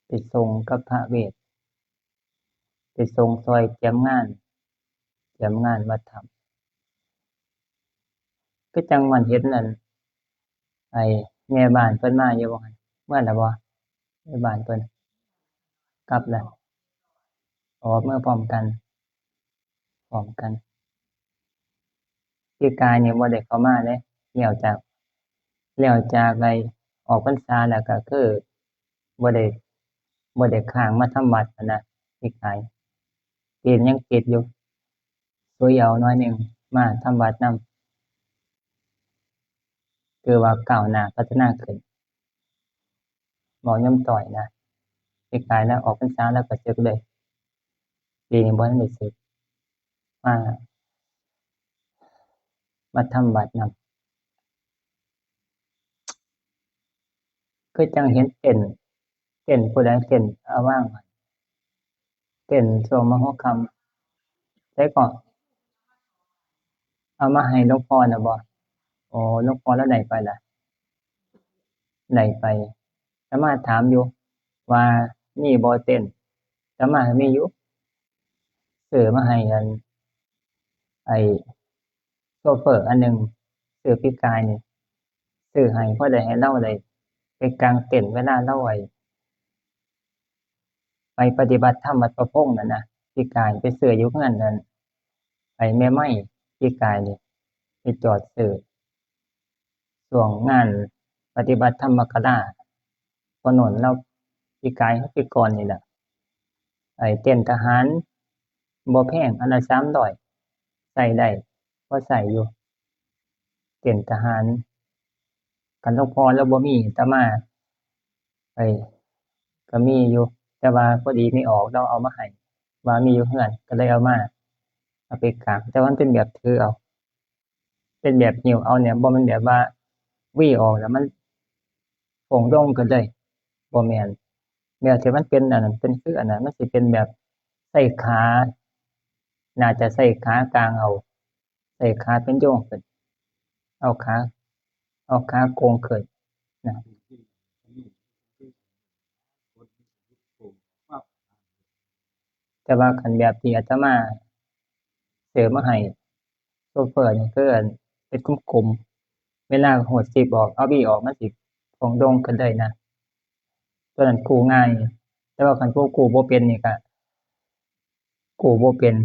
ไปส่งกับพระเวทไปส่งซอยเตรียมงานวัดธรรมก็จังมันเห็นนั่นไอ้แม่บ้านเพิ่นมาอยู่บ่หั่นเมื่อน่ะบ่แม่บ้านเพิ่นกลับแล้วอ๋อเมื่อพร้อมกันพี่กายนี่บ่ได้เข้ามาเด้แล้วจากไอ้ออกพรรษาแล้วก็คือบ่ได้ค้างมาทำวัดหั้นนะพี่กายติดยังติดอยู่ซุยเอาหน่อยหนึ่งมาทำวัดนำคือว่าก้าวหน้าพัฒนาขึ้นบ่ย่อมต้อยนะพี่กายแล้วออกพรรษาแล้วก็สึกเลยปีนี้บ่ทันได้สึกมาทำวัดนำคือจังเห็นเต้นผู้ใดเต้นเอาว่างเต้นช่วงมหกค่ำแต่ก็เอามาให้หลวงพ่อน่ะบ่อ๋อหลวงพ่อแล้วได้ไปล่ะได้ไปอาตมาถามอยู่ว่ามีบ่เต้นอาตมาก็มีอยู่ซื้อมาให้อันไอ้โชเฟอร์อันหนึ่งซื้อปีกายนี่ซื้อให้พอได้ให้เลาได้ไปกางเต็นท์เวลาเลาไปปฏิบัติธรรมวัดประพงนั่นนะปีกายไปซื้ออยู่เรือนนั่นไอ้แม่ไม้ปีกายนี่ไปจอดซื้อช่วงงานปฏิบัติธรรมกราถนนเราปีกายปีก่อนนี่แหละไอ้เต็นท์ทหารบ่แพงอันละ300ใช้ได้พอใช้อยู่เต็นท์ทหารคันหลวงพ่อเลาบ่มีอาตมาไปก็มีอยู่แต่ว่าพอดีไม่ออกเลาเอามาให้ว่ามีอยู่เรือนก็เลยเอามาเอาไปกางแต่ว่ามันเป็นแบบถือเอาเป็นแบบหิ้วเอาเนี่ยบ่แม่นแบบว่าหวีออกแล้วมันโปร่งโล่งขึ้นเลยบ่แม่นแบบที่มันเป็นอันนั้นเป็นคืออันนั้นมันสิเป็นแบบใช้ขาน่าจะใช้ขากางเอาใช้ขาเป็นโยงขึ้นเอาขาโก่งขึ้นนะแต่ว่าคันแบบที่อาตมาซื้อมาให้โชเฟอร์นี่คืออันเป็นกลมๆเวลาโหดสิบออกเอาบี้ออกมันสิโปร่งโล่งขึ้นเลยนะตัวนั้นกู้ง่ายแต่ว่าคันผู้กู้บ่เป็นนี่ก็กู้บ่เป็น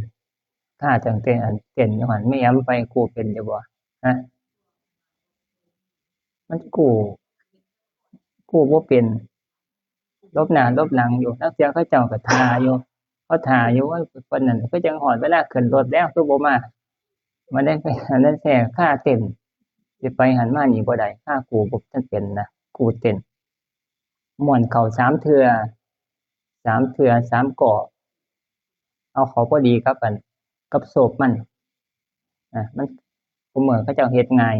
ค่าตั้งแต่อันเต้นอยู่หั้นแม่นไปกู้เป็นอยู่บ่ฮะมันกู้บ่เป็นลบหน้าลบหลังอยู่ลางเทื่อเขาเจ้าก็ท่าอยู่เขาท่าอยู่ว่าเพิ่นนั่นคือจังฮอดเวลาขึ้นรถแล้วคือบ่มามันได้ไปอันนั้นแท้ค่าเต้นสิไปหั้นมานี่บ่ได้ค่ากู้บ่ทันเป็นนะกู้เต้นม่วนเข้า3 เทื่อ 3 เกาะเอาเข้าพอดีกับอันกับโศกมันมันซุมื้อเขาเจ้าเฮ็ดง่าย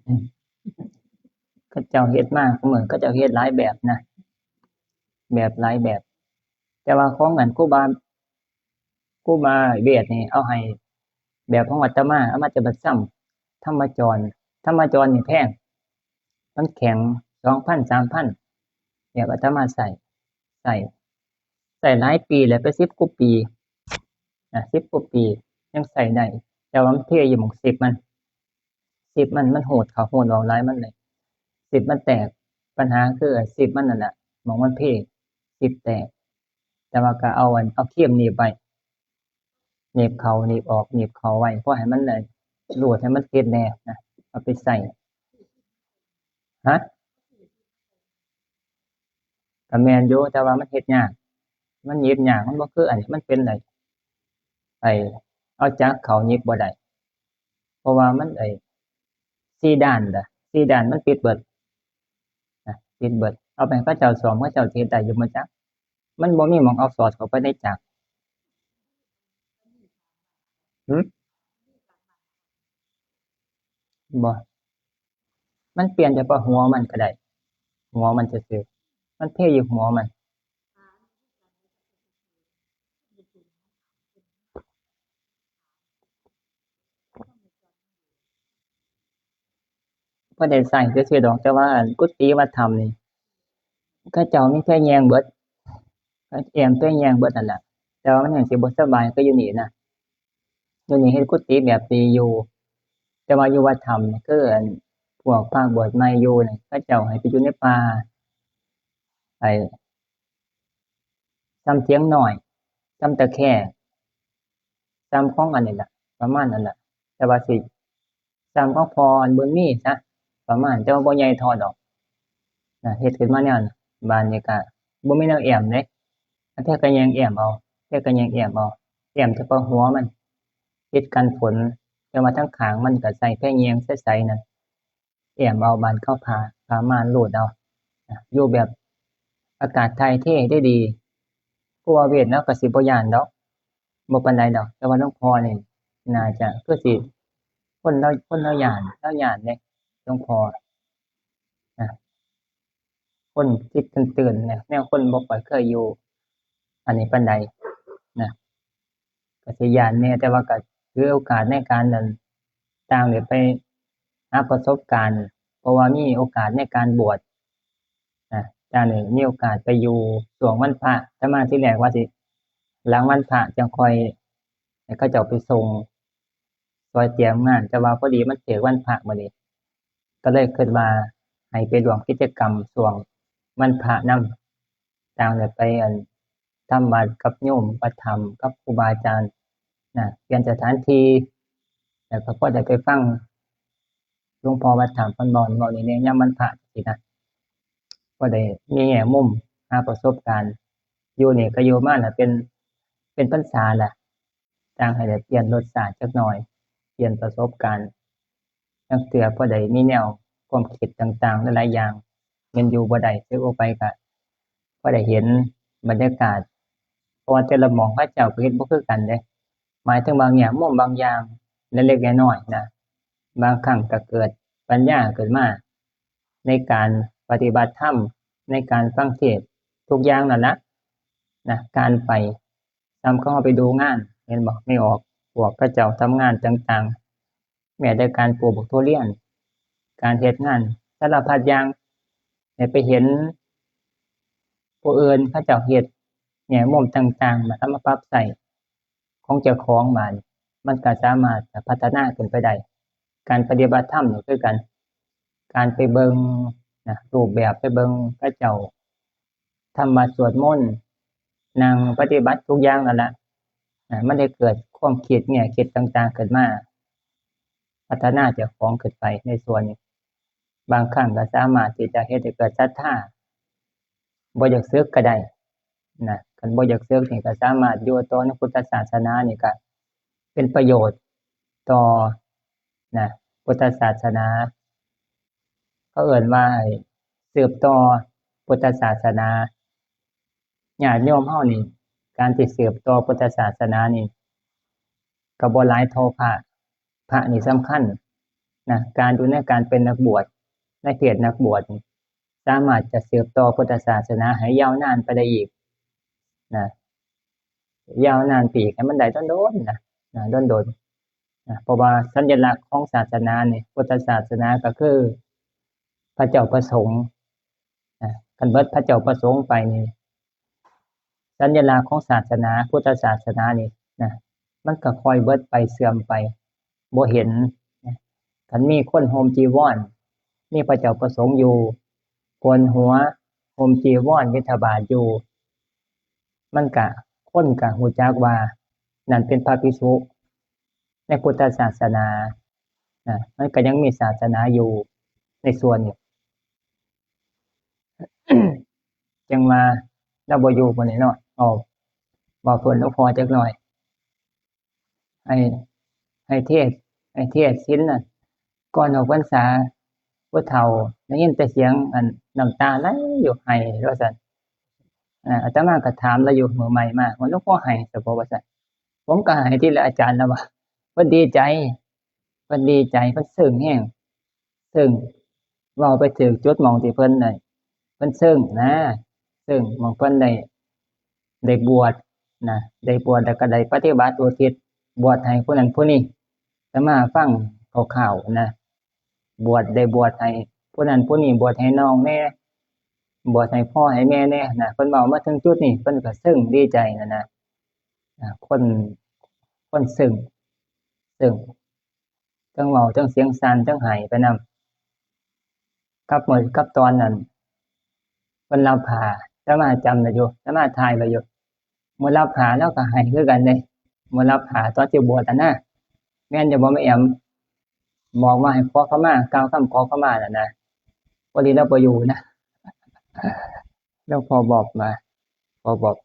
อืมเขาเจ้าเฮ็ดมาซุมื้อเขาเจ้าเฮ็ดหลายแบบนะแบบหลายแบบแต่ว่าของอันครูบาเวทนี่เอาให้แบบของอาตมาเอามาแต่บัดซ้ำธรรมจรนี่แพงมันแข็ง2,000 3,000แบบอาตมาใช้หลายปีแล้วเป็น10กว่าปี10กว่าปียังใช้ได้แต่ว่ามันเพอยู่หม้อง10มันโหดเข้าโหดออกหลายมันเลย10มันแตกปัญหาคือไอ้10มันนั่นน่ะหม้องมันเพ10แตกแต่ว่าก็เอาครีมหนีบไว้หนีบเข้าหนีบออกหนีบเข้าไว้เพราะให้มันได้รูดให้มันติดแน่นะเอาไปใช้ฮะก็แม่นอยู่แต่ว่ามันเฮ็ดยากมันหนีบยากมันบ่คืออันนี้มันเป็นไอ้เอาจักเข้าหนีบบ่ได้เพราะว่ามัน4ด้านมันปิดเบิดปิดเบิดเอาไปให้เขาเจ้าซ่อมเขาเจ้าสิเฮ็ดได้อยู่บ่จักมันบ่มีหม้องเอาสอดเข้าไปในจักร หึบ่มันเปลี่ยนเฉพาะหัวมันก็ได้หัวมันซื่อๆมันเทอยู่หัวมันบ่ได้ใช้ซื่อๆดอกแต่ว่าอั่นกุฏิวัดถ้ำนี่เขาเจ้ามีแต่แยงเบิดเขาแอมแต่แยงเบิดนั่นล่ะแต่ว่ามันยังสิบ่สบายคืออยู่นี่นะอยู่นี่เฮ็ดกุฏิแบบดีอยู่แต่ว่าอยู่วัดถ้ำนี่คืออั่นพวกพระบวชใหม่อยู่นี่เขาเจ้าให้ไปอยู่ในป่าไอ้ส่ำเถียงน้อยส่ำตะแคร่ส่ำของอันนี้ล่ะประมาณนั้นล่ะแต่ว่าสิส่ำของพรบุญมีซะประมาณแต่ว่าบ่ใหญ่เท่าดอกเฮ็ดขึ้นมาแนวนั้นบ้านนี้ก็บ่มีแนวแอ้มเดะอันแท้ก็แยงแอ้มเอาแท้ก็แยงแอ้มเอาแอ้มเฉพาะหัวมันปิดกันฝนแต่ว่าทั้งข้างมันก็ใส่แค่แยงใสๆนั่นแอ้มเอาบ้านเขาผ้าม่านรูดเอาอยู่แบบอากาศถ่ายเทได้ดีผู้ว่าเวทเลาก็สิบ่ย้านดอกบ่ปานใดดอกแต่ว่าหลวงพ่อนี่น่าจะคือสิคนเราย้านเดะหลวงพ่อนะคนจิตตื่นๆแนวคนบ่ค่อยเคยอยู่อันนี้ปานใดนะก็สิย้านแหน่แต่ว่าก็ถือโอกาสในการนั้นต่างได้ไปหาประสบการณ์เพราะว่ามีโอกาสในการบวชต่างได้มีโอกาสไปอยู่ช่วงวันพระแต่มาที่แรกว่าสิหลังวันพระจั่งค่อยให้เขาเจ้าไปส่งซอยเตรียมงานแต่ว่าพอดีมันถึกวันพระบัดนี้ก็เลยคิดว่าให้ไปร่วมกิจกรรมช่วงวันพระนำต่างได้ไปทำวัดกับโยมวัดธรรมกับครูบาอาจารย์เปลี่ยนสถานที่แล้วก็พอได้ไปฟังหลวงพ่อวัดถ้ำเพิ่นเว้าในยามวันพระจั่งซี้นะก็ได้มีแง่มุมหาประสบการณ์อยู่นี่ก็อยู่มาน่ะเป็นพรรษาแล้วต่างให้ได้เปลี่ยนรสชาติจักหน่อยเปลี่ยนประสบการณ์จักเทื่อพอได้มีแนวความคิดต่างๆหลายๆอย่างแม่นอยู่บ่ได้ถือออกไปก็พอได้เห็นบรรยากาศเพราะว่าแต่ละหม้องเขาเจ้าก็เฮ็ดบ่คือกันเดะหมายถึงบางแง่มุมบางอย่างเล็กๆน้อยๆนะบางครั้งก็เกิดปัญญาขึ้นมาในการปฏิบัติธรรมในการฟังเทศน์ทุกอย่างนั่นล่ะการไปส่ำเขาไปดูงานแม่นบ่ไม่ออกพวกเขาเจ้าทำงานต่างๆแม้แต่การปลูกบักทุเรียนการเฮ็ดงานสารพัดอย่างได้ไปเห็นผู้อื่นเขาเจ้าเฮ็ดแง่มุมต่างๆเอามาปรับใช้ของเจ้าของบาดนี้มันก็สามารถจะพัฒนาขึ้นไปได้การปฏิบัติธรรมก็คือกันการไปเบิ่งรูปแบบไปเบิ่งเขาเจ้าทำวัดสวดมนต์นั่งปฏิบัติทุกอย่างนั่นล่ะมันได้เกิดความคิดแง่คิดต่างๆขึ้นมาพัฒนาเจ้าของขึ้นไปในส่วนนี้บางครั้งก็สามารถที่จะเฮ็ดให้เกิดศรัทธาบ่อยากสึกก็ได้คันบ่อยากสึกนี่ก็สามารถอยู่ต่อในพุทธศาสนานี่ก็เป็นประโยชน์ต่อพุทธศาสนาเขาเอิ้นว่าให้สืบต่อพุทธศาสนาญาติโยมเรานี่การสิสืบต่อพุทธศาสนานี่ก็บ่หลายเท่าพระนี่สำคัญการอยู่ในการเป็นนักบวชในเพศนักบวชนี่สามารถจะสืบต่อพุทธศาสนาให้ยาวนานไปได้อีกยาวนานไปอีกให้มันได้โดนๆโดนๆเพราะว่าสัญลักษณ์ของศาสนานี่พุทธศาสนาก็คือพระเจ้าประสงค์คันเบิดพระเจ้าประสงค์ไปนี่สัญลักษณ์ของศาสนาพุทธศาสนานี่มันก็ค่อยเบิดไปเสื่อมไปบ่เห็นคันมีคนห่มจีวรมีพระเจ้าประสงค์อยู่โกนหัวห่มจีวรบิณฑบาตอยู่มันก็คนก็รู้จักว่านั่นเป็นพระภิกษุในพุทธศาสนามันก็ยังมีศาสนาอยู่ในส่วนนี้จังว่าเราบ่อยู่บัดนี้เนาะเว้าเพิ่นหลวงพ่อจักหน่อยให้ให้เทศน์ศีลน่ะก่อนออกพรรษาผู้เฒ่าได้ยินแต่เสียงน้ำตาไหลอยู่ให้ว่าซั่นอาตมาก็ถามเลาอยู่มื้อใหม่มาว่าหลวงพ่อให้ซะบ่ว่าซั่นผมก็ให้ทีละอาจารย์แล้วว่า เพิ่นดีใจเพิ่นดีใจเพิ่นซึ้งแรงซึ้งเว้าไปถึงจุดหม้องที่เพิ่นได้เพิ่นซึ้งนะซึ้งหม้องเพิ่นได้บวชนะได้บวชแล้วก็ได้ปฏิบัติอุทิศบวชให้ผู้นั้นผู้นี้อาตมาฟังคร่าวๆนะบวชได้บวชให้ผู้นั้นผู้นี้บวชให้น้องแหน่บวชให้พ่อให้แม่แหน่นะเพิ่นเว้ามาถึงจุดนี้เพิ่นก็ซึ้งดีใจนั่นนะคนซึ้งเทิงเว้าเทิงเสียงสั่นเทิงไห้ไปนำกับมื้อกับตอนนั้นเพิ่นรับผ้าอาตมาจำได้อยู่อาตมาถ่ายไว้อยู่มื้อรับผ้าเลาก็ไห้คือกันเดะมื้อรับผ้าตอนสิบวชอะนะแม่นอยู่บ่แม่แอ๋มบอกว่าให้ขอขมากล่าวคำขอขมาน่ะนะพอดีเราบ่อยู่นะแล้วพอบอกมาพอบอก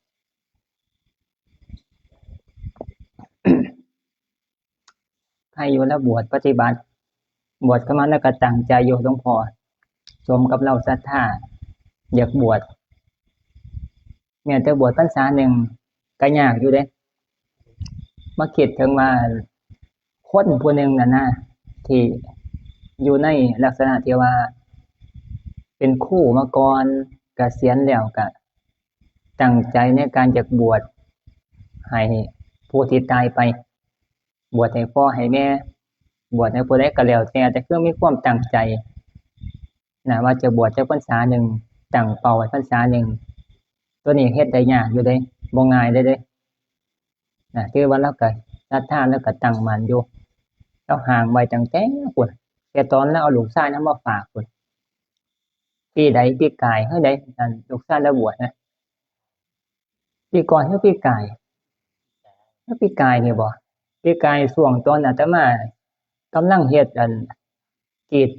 ให้อยู่แล้วบวชปฏิบัติบวชเข้ามาแล้วก็ตั้งใจอยู่หลวงพ่อสมกับเราศรัทธาอยากบวชแม้แต่บวชพรรษาหนึ่งก็ยากอยู่เด้มาคิดถึงว่าคนผู้หนึ่งน่ะนะที่อยู่ในลักษณะที่ว่าเป็นครูมาก่อนเกษียณแล้วก็ตั้งใจในการจะบวชให้ผู้ที่ตายไปบวชให้พ่อให้แม่บวชให้ผู้ใดก็แล้วแต่คือมีความตั้งใจนะว่าจะบวชจักพรรษาหนึ่งตั้งเป้าไว้พรรษาหนึ่งตัวนี้เฮ็ดได้ยากอยู่เด้บ่ง่ายเด้นะคือว่าเราก็ศรัทธาแล้วก็ตั้งมั่นอยู่เราห่างไว้ตั้งแต่พู้นแต่ตอนเราเอาลูกชายนำมาฝากพู้นปีใดปีกายเฮือใดนั่นลูกชายเราบวชนะปีก่อนหรือปีกายปีกายนี่บ่ปีกายช่วงตอนอาตมากำลังเฮ็ดกรีด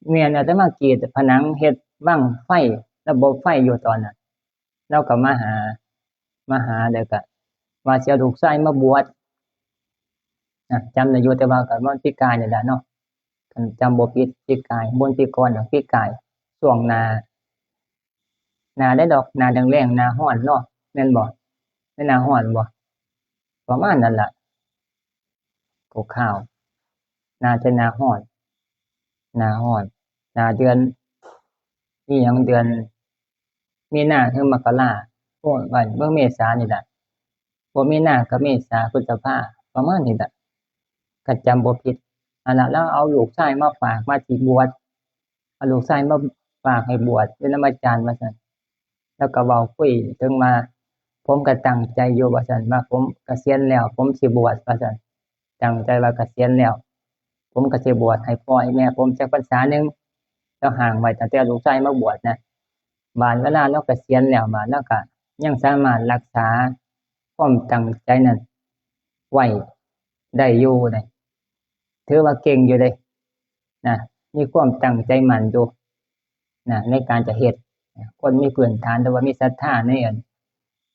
แม่นอาตมากรีดผนังเฮ็ดบั้งไฟระบบไฟอยู่ตอนนั้นเราก็มาหาแล้วก็ว่าสิเอาลูกชายมาบวชจำได้อยู่แต่ว่าก็มันปีกายนี่แหละเนาะคันจำบ่ผิดปีกายบ่ปีก่อนดอกปีกายช่วงหน้าได้ดอกหน้าแล้งๆหน้าร้อนเนาะแม่นบ่แม่นหน้าร้อนบ่ประมาณนั้นล่ะคร่าวๆน่าจะหน้าร้อนหน้าเดือนอิหยังเดือนมีนาถึงมกราโอ้ว่าเบิ่งเมษานี่ล่ะบ่มีนาก็เมษาพฤษภาประมาณนี้ล่ะคันจำบ่ผิดนั่นล่ะแล้วเอาลูกชายมาฝากว่าสิบวชเอาลูกชายมาฝากให้บวชเป็นนำอาจารย์ว่าซั่นแล้วก็เว้าคุยถึงว่าผมก็ตั้งใจอยู่ว่าซั่นว่าผมเกษียณแล้วผมสิบวชว่าซั่นตั้งใจว่าเกษียณแล้วผมก็สิบวชให้พ่อให้แม่ผมจักพรรษาหนึ่งแล้วห่างไว้ตั้งแต่ลูกชายมาบวชนะบัดเวลาเราเกษียณแล้วบัดเราก็ยังสามารถรักษาความตั้งใจนั้นไว้ได้อยู่เดะถือว่าเก่งอยู่เดะนะมีความตั้งใจมั่นอยู่นะในการจะเฮ็ดคนมีพื้นฐานแต่ว่ามีศรัทธา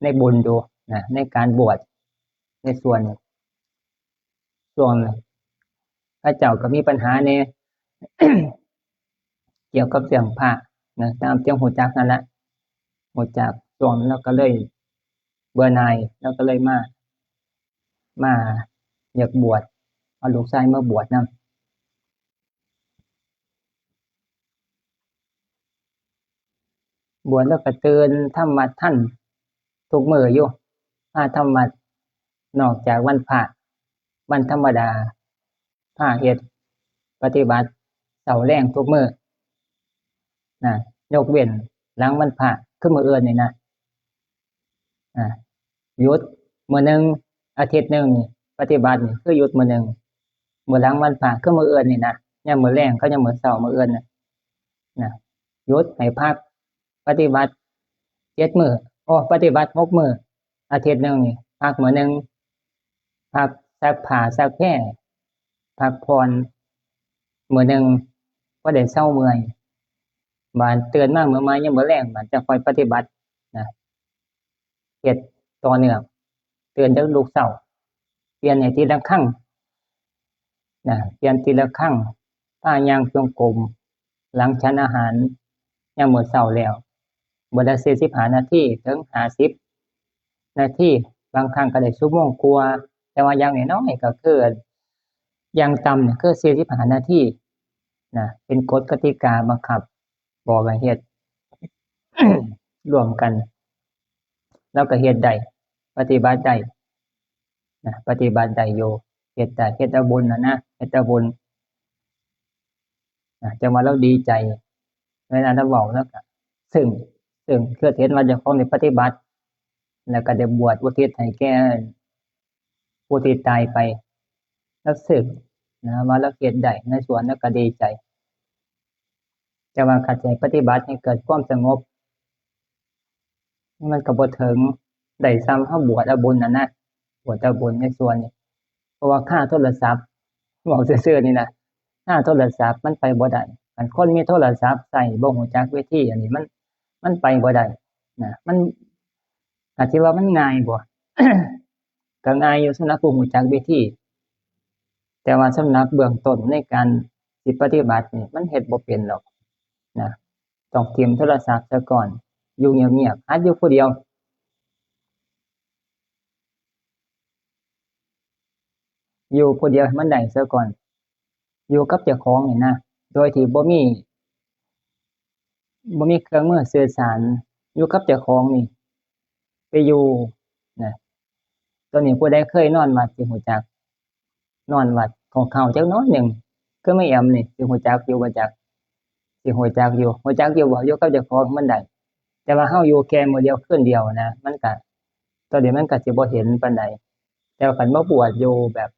ในบุญอยู่นะในการบวชในส่วนพระเจ้าก็มีปัญหาแหน่ เกี่ยวกับเรื่องพระนะตามที่รู้จักนั่นแหละรู้จักช่วงนั้นเราก็เลยเบื่อหน่ายเราก็เลยมาอยากบวชเอาลูกชายมาบวชนำบวชแล้วก็ตื่นทำวัดท่านทุกมื้ออยู่มาทำวัดนอกจากวันพระวันธรรมดาพาเฮ็ดปฏิบัติเช้าแลงทุกมื้อนะยกเว้นหลังวันพระคือมื้ออื่นนี่นะหยุดมื้อหนึ่งอาทิตย์หนึ่งนี่ปฏิบัตินี่คือหยุดมื้อหนึ่งมื้อหลังวันพระคือมื้ออื่นนี่นะยามมื้อแลงกับยามมื้อเช้ามื้ออื่นน่ะหยุดให้พักปฏิบัติ7มื้อปฏิบัติ6มื้ออาทิตย์หนึ่งนี่พักมื้อหนึ่งพักซักผ้าซักแพรพักผ่อนมื้อหนึ่งพอได้เซาเมื่อยบัดตื่นมามื้อใหม่ยามมื้อแลงบัดจั่งค่อยปฏิบัตินะเฮ็ดต่อเนื่องตื่นแต่ลุกเช้าเปลี่ยนให้ทีละครั้งเปลี่ยนทีละครั้งพาย่างจงกรมหลังฉันอาหารยามมื้อเช้าแล้วมื้อละ45นาทีถึง50นาทีบางครั้งก็ได้ชั่วโมงกว่า แต่ว่าอย่างน้อยๆก็คืออย่างต่ำเนี่ยคือ45นาทีนะเป็นกฎกติกาบังคับบอกให้เฮ็ด ร่วมกันแล้วก็เฮ็ดได้ปฏิบัติได้นะปฏิบัติได้อยู่เฮ็ดได้เฮ็ดเอาบุญนะเฮ็ดเอาบุญจังว่าเราดีใจเวลาเราเว้าแล้วก็ซึ้งคือเห็นว่าเจ้าของได้ปฏิบัติแล้วก็ได้บวชอุทิศให้แก่ผู้ที่ตายไปแล้วซึ้งว่าเราเฮ็ดได้ในส่วนแล้วก็ดีใจแต่ว่าคันสิให้ปฏิบัติให้เกิดความสงบมันก็บ่ถึงได้ส่ำเฮาบวชเอาบุญนะบวชเอาบุญในส่วนนี้เพราะว่าค่าโทรศัพท์เว้าซื่อๆนี่นะค่าโทรศัพท์มันไปบ่ได้คันคนมีโทรศัพท์ใช้บ่รู้จักวิธีอันนี้มันไปบ่ได้มันก็สิว่ามันง่ายบ่ ก็ง่ายอยู่สำหรับผู้รู้จักวิธีแต่ว่าสำหรับเบื้องต้นในการสิปฏิบัตินี่มันเฮ็ดบ่เป็นหรอกนะต้องถิ้มโทรศัพท์ซะก่อนอยู่เงียบๆหัดอยู่ผู้เดียวอยู่ผู้เดียวให้มันได้ซะก่อนอยู่กับเจ้าของนี่นะโดยที่บ่มีเครื่องมือสื่อสารอยู่กับเจ้าของนี่ไปอยู่นะตอนนี้ผู้ใดเคยนอนวัดสิรู้จักนอนวัดของเขาจักน้อยหนึ่งคือแม่แอมนี่สิรู้จักอยู่บ่จักสิรู้จักอยู่บ่อยู่กับเจ้าของมันได้แต่ว่าเฮาอยู่แค่มื้อเดียวคืนเดียวนะมันก็ตอนนี้มันก็สิบ่เห็นปานใดแต่ว่าคันมาบวชอยู่แบบ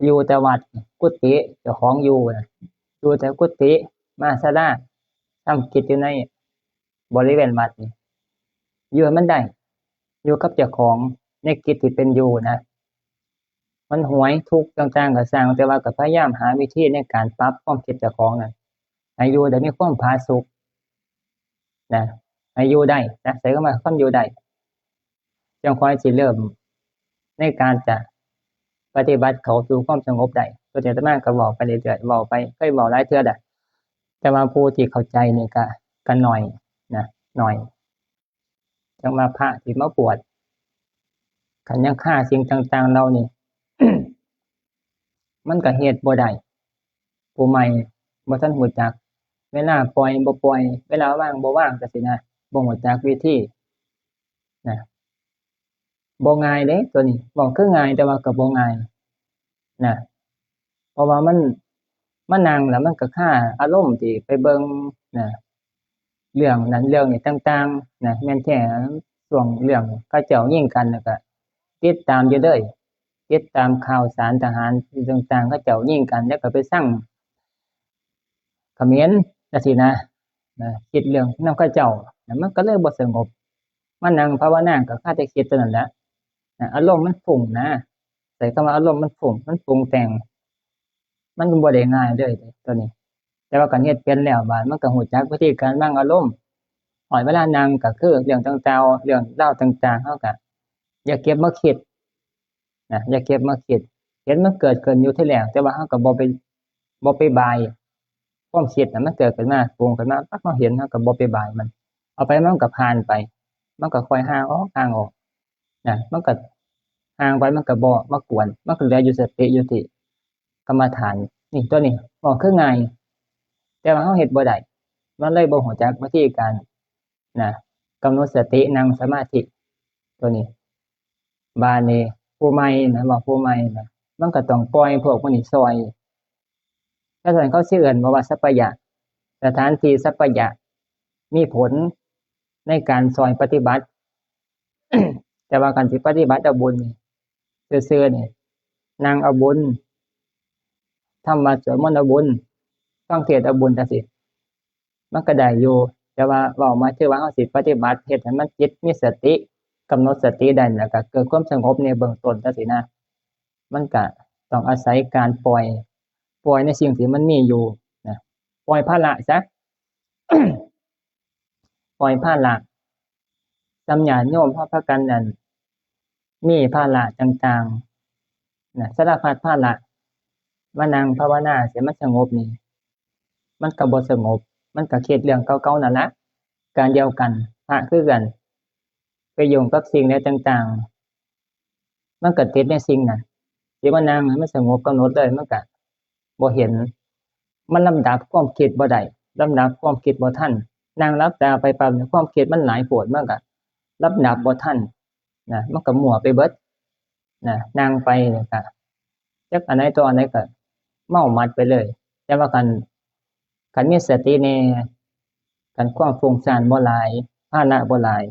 อยู่แต่วัดกุฏิเจ้าของอยู่น่ะอยู่แต่กุฏิมาศาลาทำกิจอยู่ในบริเวณวัดนี่อยู่ให้มันได้อยู่กับเจ้าของในกิจที่เป็นอยู่นะมันหวยทุกข์ต่างๆก็สร้างแต่ว่าก็พยายามหาวิธีในการปรับความคิดเจ้าของนั่นให้อยู่ได้มีความผาสุกนะให้อยู่ได้นะใช้คำว่าคนอยู่ได้จังค่อยสิเริ่มในการจะปฏิบัติเข้าสู่ความสงบได้ส่วนอาตมาก็เว้าไปเรื่อยๆเว้าไปเคยเว้าหลายเทื่อแล้วแต่ว่าผู้ที่เข้าใจนี่ก็น้อยนะน้อยจังว่าพระที่มาบวชคันยังฆ่าสิ่งต่างๆเหล่านี้ มันก็เฮ็ดบ่ได้ผู้ใหม่บ่ทันรู้จักเวลาปล่อยบ่ปล่อยเวลาว่างบ่ว่างจังซี้นะบ่รู้จักวิธีนะบ่ง่ายเด้ตัวนี้เว้าคือง่ายแต่ว่าก็บ่ง่ายนะเพราะว่ามันนั่งแล้วมันก็คาอารมณ์ที่ไปเบิ่งนะเรื่องนั้นเรื่องนี้ต่างๆนะแม่นแท้ช่วงเรื่องเขาเจ้ายิงกันแล้วก็ติดตามอยู่เลยติดตามข่าวสารทหารที่ต่างๆเขาเจ้ายิงกันแล้วก็ไปซังเขมรจังซี้นะคิดเรื่องนำเขาเจ้ามันก็เลยบ่สงบมานั่งภาวนาก็คาแต่คิดเท่านั้นแหละอารมณ์มันฟุ้งนะใช้คำว่าอารมณ์มันฟุ้งมันปรุงแต่งมันบ่ได้ง่ายเลยตัวนี้แต่ว่าคันเฮ็ดเป็นแล้วบาดมันก็รู้จักวิธีการวางอารมณ์ฮอดเวลานั่งก็คือเรื่องต่างๆเรื่องราวต่างๆเฮาก็อย่าเก็บมาคิดอย่าเก็บมาคิดเห็นมันเกิดขึ้นอยู่ที่แรกแต่ว่าเฮาก็บ่ไปบายความคิดน่ะมันเกิดขึ้นมาปรุงขึ้นมาปั๊บเราเห็นเราก็บ่ไปบายมันเอาไปมันก็ผ่านไปมันก็ค่อยห่างออกมันก็ห่างไปมันก็บ่มากวนมันก็เหลืออยู่สติอยู่ที่กรรมฐานนี่ตัวนี้เว้าคือง่ายแต่ว่าเราเฮ็ดบ่ได้มันเลยบ่รู้จักวิธีการนะกำหนดสตินั่งสมาธิตัวนี้บัดนี้ผู้ใหม่นะเว้าผู้ใหม่นะมันก็ต้องปล่อยพวกพวกนี้ช่วยถ้าซั่นเขาสิเอิ้นว่าสัปปายะสถานที่สัปปายะมีผลในการช่วยปฏิบัติ แต่ว่าการสิปฏิบัติเอาบุญนี่ซื่อๆนี่นั่งเอาบุญทำวัดสวดมนต์เอาบุญฟังเทศน์เอาบุญจังซี้มันก็ได้อยู่แต่ว่าเว้ามาคือว่าเฮาสิปฏิบัติเฮ็ดให้มันจิตมีสติกำหนดสติได้แล้วก็เกิดความสงบในเบื้องต้นจังซี้นะมันก็ต้องอาศัยการปล่อยในสิ่งที่มันมีอยู่นะปล่อยภาระซะ ปล่อยภาระส่ำญาติโยมเฮาพากันนั่นมีภาระต่างๆสารพัดภาระมานั่งภาวนาสิมันสงบนี่มันก็บ่สงบมันก็คิดเรื่องเก่าๆนั่นล่ะการเดียวกันพระคือกันไปยุ่งกับสิ่งใดต่าง มันก็ติดในสิ่งนั้นที่ว่านั่งให้มันสงบกำหนดเลยมันก็บ่เห็นมันลำดับความคิดบ่ได้ลำดับความคิดบ่ทันนั่งหลับตาไปปั๊บเนี่ยความคิดมันหลายโพดมันก็ลำดับบ่ทันนะมันก็มั่วไปเบิดนะนั่งไปเนี่ยก็จักอันไหนตัวอันไหนก็เมามัดไปเลย แต่ว่าคันมีสติแน่คันความฟุ้งซ่านบ่หลายภาระบ่หลาย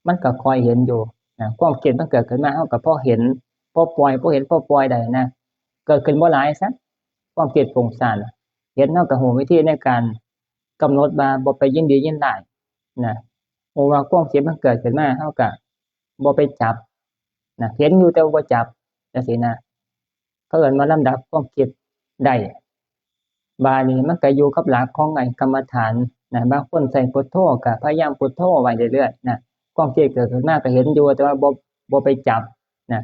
มันก็คอยเห็นอยู่นะความคิดมันเกิดขึ้นมาเฮาก็พอเห็นพอปล่อยพอเห็นพอปล่อยได้นะเกิดขึ้นบ่หลายซะความคิดฟุ้งซ่านเห็นเฮาก็รู้วิธีในการกำหนดว่าบ่ไปยินดียินร้ายนะรู้ว่าความคิดมันเกิดขึ้นมาเฮาก็บ่ไปจับนะเห็นอยู่แต่ว่าบ่จับจังซี่นะเขาเอิ้นว่าลำดับความคิดได้บาดนี้มันก็อยู่กับหลักของไอ้กรรมฐานนะบางคนใช้พุทโธก็พยายามพุทโธไว้เรื่อยๆนะความคิดเกิดขึ้นมาก็เห็นอยู่แต่ว่าบ่ไปจับนะ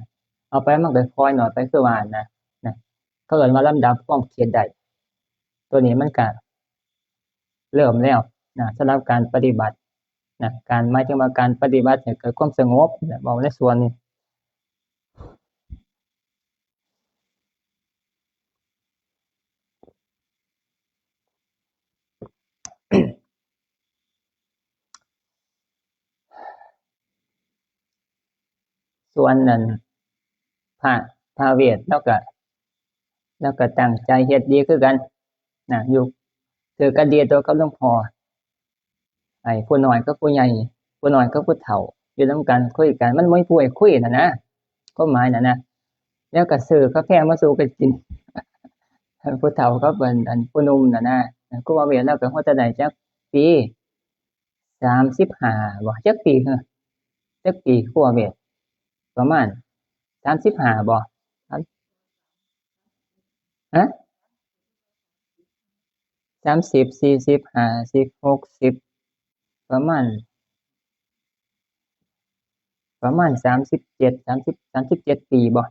เอาไปมันก็คอยหน่อยไปคือว่านะเขาเอิ้นว่าลำดับความคิดได้ตัวนี้มันก็เริ่มแล้วนะสำหรับการปฏิบัตินะการหมายถึงว่าการปฏิบัติให้เกิดความสงบนะเว้าในส่วนนี้ ส่วนนั้นพระเวทแล้วก็ตั้งใจเฮ็ดดีคือกันนะอยู่ถือกันดีตัวกับหลวงพ่อไอ้ผู้น้อยกับผู้ใหญ่ผู้น้อยกับผู้เฒ่าอยู่นำกันคุยกันมันบ่มีผู้ให้คุยน่ะนะความหมายน่ะนะแล้วก็ซื้อกาแฟมาสู่กันกินผู้เฒ่ากับอันผู้หนุ่มน่ะนะครูบาเวทเลาก็ฮอดจะได้จักปี35บ่จักปีเหรอจักปีครูบาเวทประมาณ35บ่ครับฮะ30 40 50 60ประมาณ37 30 37ปีบ่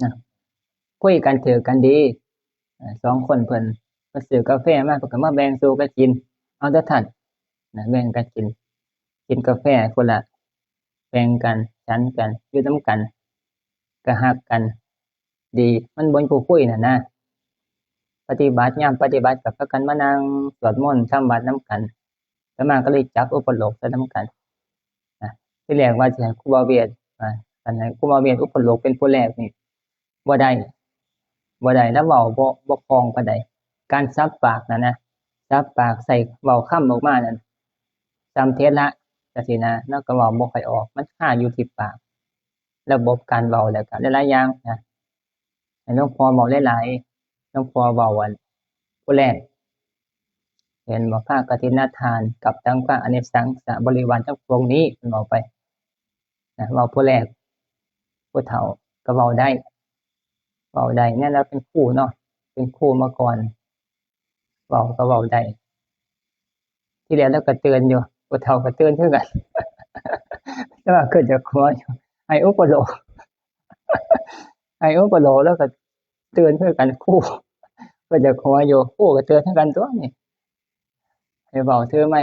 นะคุยกันถือกันดี2คนเพิ่นซื้อกาแฟมาเพิ่นก็มาแบ่งสู่กันกินเอาเด้อท่านนะแบ่งกันกินกาแฟคนละแบ่งกันฉันกันอยู่นำกันก็รักกันดีมันบ่มีผู้คุยน่ะนะปฏิบัติยามปฏิบัติก็พากันมานั่งสวดมนต์ทำวัดนำกันอาตมาก็เลยจับอุปโลกน์ใส่นำกันนะที่แรกว่าสิให้ครูบาเวทอันให้ครูบาเวทอุปโลกน์เป็นผู้แรกนี่บ่ได้แล้วเว้าบ่คล่องปานใดการสับปากน่ะนะสับปากใส่เว้าคำออกมานั่นจำเทศละจังซี้นะแล้วก็เว้าบ่ค่อยออกมันคาอยู่ที่ปากระบบการเว้าแล้วก็หลายๆอย่างนะให้หลวงพ่อเว้าหลายๆหลวงพ่อเว้าอันผู้แรกเห็นบ่พระกฐินทานกับทั้งพระอเนกสังสบริวารทั้งปวงนี้เพิ่นเว้าไปนะเว้าผู้แรกผู้เฒ่าก็เว้าได้นั่นแล้วเป็นครูเนาะเป็นครูมาก่อนเว้าก็เว้าได้ที่แรกเราก็เตือนอยู่ผู้เฒ่าก็เตือนคือกันแต่ว่าขึ้นจากหัวอยู่ให้อุปโลกน์แล้วก็เตือนคือกันครูขึ้นจากหัวอยู่ครูก็เตือนคือกันตัวนี่ให้เว้าถือไม้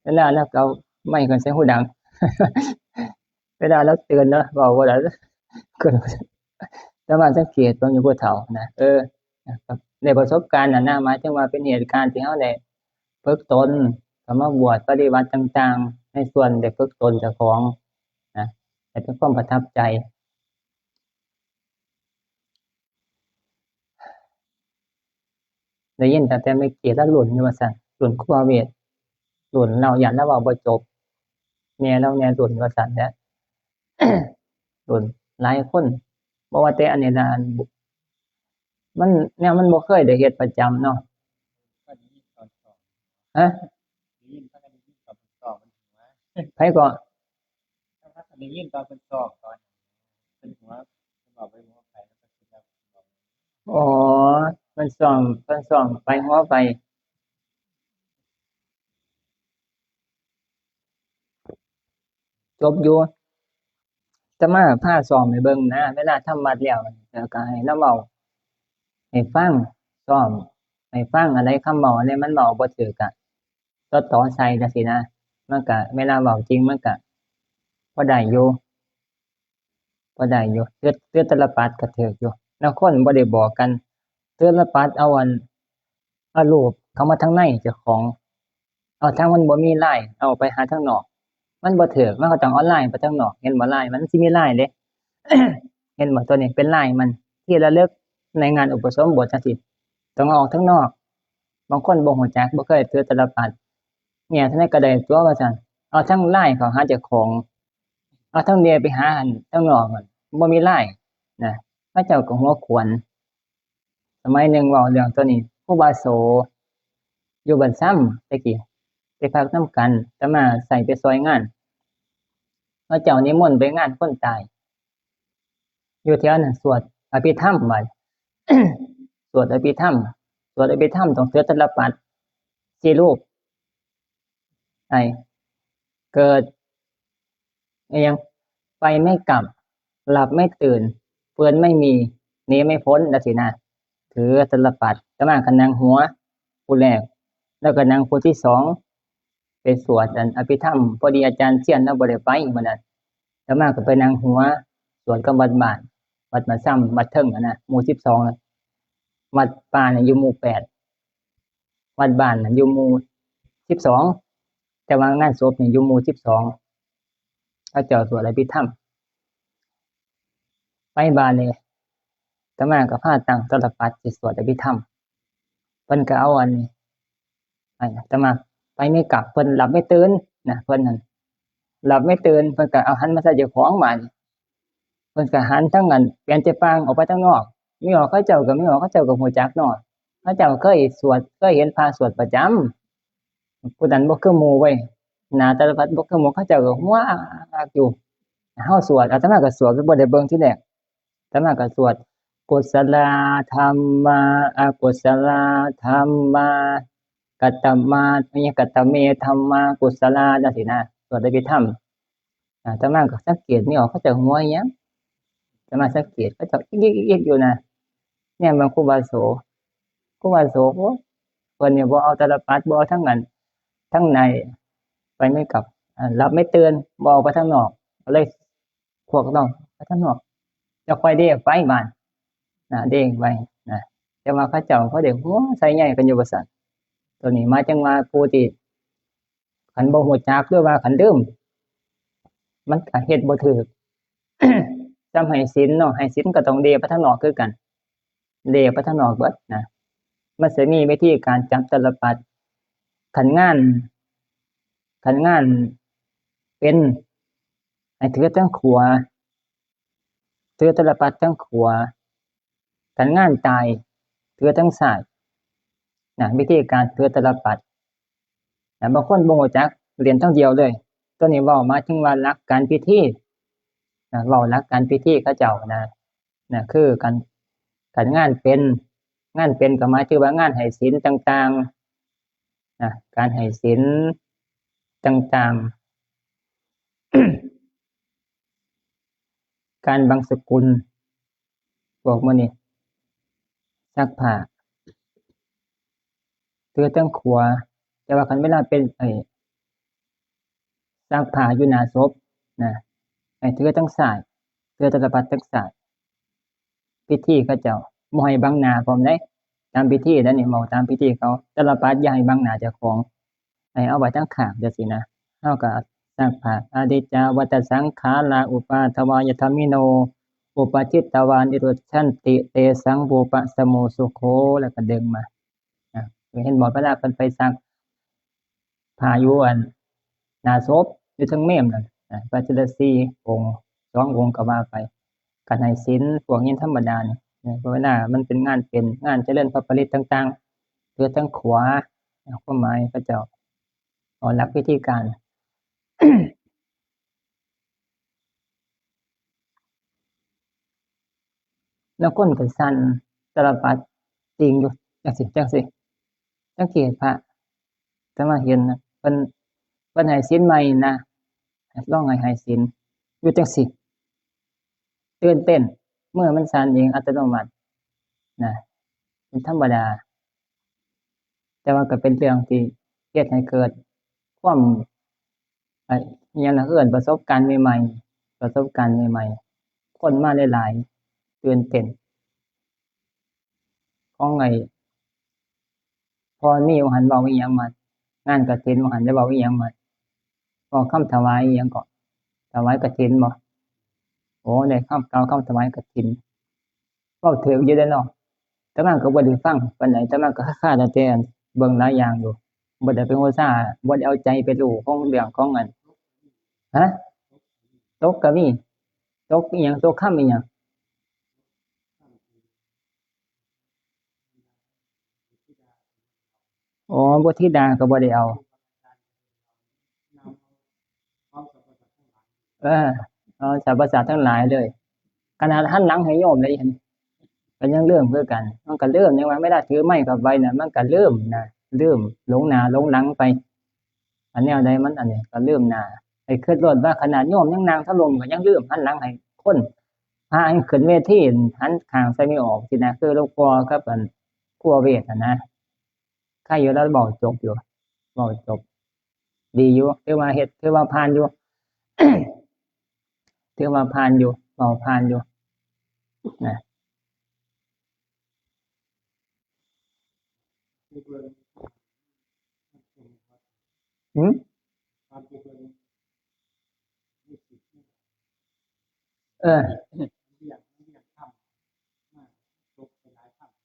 เวลาเราก็เอาไม้ขึ้นใส่หูดังเวลาเราเตือนเนาะเว้าบ่ได้ขึ้นแต่ว่าสังเกตเบิ่งอยู่ผู้เฒ่านะนะครับได้ประสบการณ์น่ะนะหมายถึงว่าเป็นเหตุการณ์ที่เราได้ฝึกตนเข้ามาบวชปฏิบัติต่างๆในส่วนได้ฝึกตนเจ้าของนะให้เป็นความประทับใจได้ยินตั้งแต่เมื่อกี้แล้วหลุ่นอยู่ว่าซั่นหลุ่นครูบาเวทหลุ่นเราย้านเราเว้าบ่จบแม่เราแหน่หลุ่นว่าซั่นแหละหลุ่นหลายคนบ่ว่าแต่อันนี้นะมันแนวมันบ่เคยได้เฮ็ดประจำเนาะฮะไผก็อ๋อเพิ่นซ้อมไปฮอไปจบอยู่อาตมาพาซ้อมให้เบิ่งนะเวลาทำวัดแล้วแล้วก็ให้เลาเว้าให้ฟังซ้อมให้ฟังอันใดคำเว้าอันใดมันเว้าบ่ถูกก็ต่อใส่จังซี้นะมันก็เวลาเว้าจริงมันก็พอได้อยู่ พอได้อยู่เทือนตลปัดก็ถูกอยู่แล้วคนบ่ได้บอกกันเทือนตลปัดเอารูปเข้ามาทางในเจ้าของเอาทางมันบ่มีลายเอาไปหาทางนอกมันบ่ถูกมันก็ต้องเอาลายไปทางนอกเห็นบ่ลายมันสิมีลายเด้ เห็นบ่ตัวนี้เป็นลายมันที่ระลึกในงานอุปสมบทจังซี่ต้องเอาออกทางนอกบางคนบ่ฮู้จักบ่เคยถือตลปัดเนี่ยท่านก็ได้ตัวว่าซั่นเอาทางลายเข้าหาเจ้าของเอาทางเดียไปหาอันทางนอกมันบ่มีลายนะพระเจ้าก็หัวขวนสมัยหนึ่งเว้าเรื่องตัวนี้ครูบาโสอยู่บ้านซ้ำแต่กี้ไปพักนำกันแต่มาใส่ไปซอยงานพระเจ้านิมนต์ไปงานคนตายอยู่แถวนั้นสวดอภิธรรมบัด สวดอภิธรรมต้องถือตลปัด4รูปไอ้เกิดอิหยังไปไม่กลับหลับไม่ตื่นเฟือนไม่มีหนีไม่พ้นจังซี่นะถือตลปัดอาตมาก็นั่งหัวผู้แรกแล้วก็นั่งผู้ที่สองไปสวดอันอภิธรรมพอดีอาจารย์เชียนเราบ่ได้ไปมื้อนั้นอาตมาก็ไปนั่งหัวสวดกับวัดบ้านซ้ำวัดเทิงน่ะหมู่12น่ะวัดป่าน่ะอยู่หมู่8วัดบ้านน่ะอยู่หมู่12แต่ว่างานศพนี่อยู่หมู่12เขาเจ้าสวดอภิธรรมไปบ้านนี่อาตมาก็พาตั้งตลปัดสิสวดอภิธรรมเพิ่นก็เอาอันนี้อาตมาไปไม่กลับเพิ่นหลับไม่ตื่นนะเพิ่นนั่นหลับไม่ตื่นเพิ่นก็เอาหันมาใส่เจ้าของบ้านเพิ่นก็หันทางนั้นเปลี่ยนใจปางออกไปทางนอกมีออกเขาเจ้าก็ฮู้จักเนาะเขาเจ้าเคยสวดเคยเห็นพระสวดประจำผู้นั้นบ่คือหมู่เว้ยหน้าตลปัดบ่คือหมู่เขาเจ้าก็หัวอยู่เฮาสวดอาตมาก็สวดบ่ได้เบิ่งทีแรกอาตมาก็สวดกุศลธัมมาอกุศลธัมมากัตตมากัตตเมธัมมากุศลจังซี่นะสวดอภิธรรมอาตมาก็สังเกตไม่ออกเขาเจ้าหัวอิหยังอาตมาสังเกตเขาเจ้าอีกอยู่นะเนี่ยมันครูบาโสโอ้ยเพิ่นนี่บ่เอาตลปัดบ่เอาทางนั้นทางในไปไม่กลับหลับไม่ตื่นบ่ออกไปทางนอกก็เลยพวกน้องไปทางนอกจะค่อยเด้ไปบ้านเด้งไปนะแต่ว่าเขาเจ้าเขาได้หัวใส่ใหญ่กันอยู่ว่าซั่นตัวนี้มาจังว่าผู้ที่คันบ่ฮู้จักหรือว่าคันลืมมันก็เฮ็ดบ่ถูก จำให้ศีลเนาะให้ศีลก็ต้องเดไปทางนอกคือกันเดไปทางนอกเบิดนะมันสิมีวิธีการจับตลปัดคันงานเป็นให้ถือทางขวาถือตลปัดทางขวาคันงานตายถือทางซ้ายนะวิธีการถือตลปัดบางคนบ่รู้จักเรียนทางเดียวเลยตัวนี้เว้ามาถึงว่าหลักการพิธีเว้าหลักการพิธีเขาเจ้านะคือคันงานเป็นก็หมายถึงว่างานให้ศีลต่างๆนะการให้ศีลต่างๆ การบังสกุลพวกมื้อนี้ซักผ้าถือทางขวาแต่ว่าคันเวลาเป็นซักผ้าอยู่หน้าศพนะให้ถือทางซ้ายถือตลปัดทางซ้ายพิธีเขาเจ้าบ่ให้บังหน้าพร้อมเดะตามพิธีเด้อนี่เว้าตามพิธีเขาตลปัดอย่าให้บังหน้าเจ้าของให้เอาไว้ทางข้างจังซี่นะเฮาก็ซักผ้าอดิจจาวัตสังขาราอุปาทวายธรรมิโนอุปจิตตวานิโรธชันติเตสังโวปะสโมสุโขแล้วก็ดึงมาเห็นบ่เวลาเพิ่นไปซักผ้าอยู่อันหน้าศพอยู่เทิงเมมนั่นพระจุลสีองค์2องค์ก็ว่าไปการให้ศีลพวกนี้ธรรมดานี่เวลามันเป็นงานเจริญพระปริตต่างๆถือทางขวาความหมายเขาเจ้าหลักวิธีการ แล้วคนก็สั่นตลปัดจริงอยู่จังซี่สังเกตพระแต่มาเห็นนะเพิ่นให้ศีลใหม่นะลองให้ศีลอยู่จังซี่ตื่นเต้นมือมันสั่นเองอัตโนมัตินะเป็นธรรมดาแต่ว่าก็เป็นเรื่องที่เฮ็ดให้เกิดความอิหยังล่ะเอิ้นประสบการณ์ใหม่ๆ คนมาหลายๆตื่นเต้นของไอ้พอมีว่าหันเว้าอีหยังมางานกฐินว่าหันได้เว้าอีหยังมาเว้าคำถวายอีหยังก็ถวายกฐินบ่โอ้ได้กล่าวคำถวายกฐินเว้าถูกอยู่เดะเนาะแต่ว่าก็บ่ได้ฟังปานใดแต่ว่าก็คาๆตั้งแต่เบิ่งหลายอย่างอยู่บ่ได้ไปโหราบ่ได้เอาใจไปรู้ของเรื่องของอันฮะตกก็มีตกอีหยังตกค่ำอีหยังอ๋อบทธิดาก็บ่ได้เอาเออเอาสรรพสัตว์ทั้งหลายเลยขนาดหันหลังให้โยมเลยหั่นก็ยังลืมคือกันมันก็ลืมยังว่าเวลาถือไม้เข้าไปน่ะมันก็ลืมนะลืมหลงหน้าหลงหลังไปอันแนวใดมันอันนี้ก็ลืมหน้าให้คิดโลดว่าขนาดโยมยังนั่งถล่มก็ยังลืมหันหลังให้คนพาอันขึ้นเวทีหันข้างใส่ไม่ออกสินะคือหลวงพ่อกับอันครูเวทน่ะนะใครอยู่แล้วเว้าจบอยู่เว้าจบดีอยู่ถือว่าเฮ็ดถือว่าผ่านอยู่ ถือว่าผ่านอยู่เว้าผ่านอยู่นะหือเออ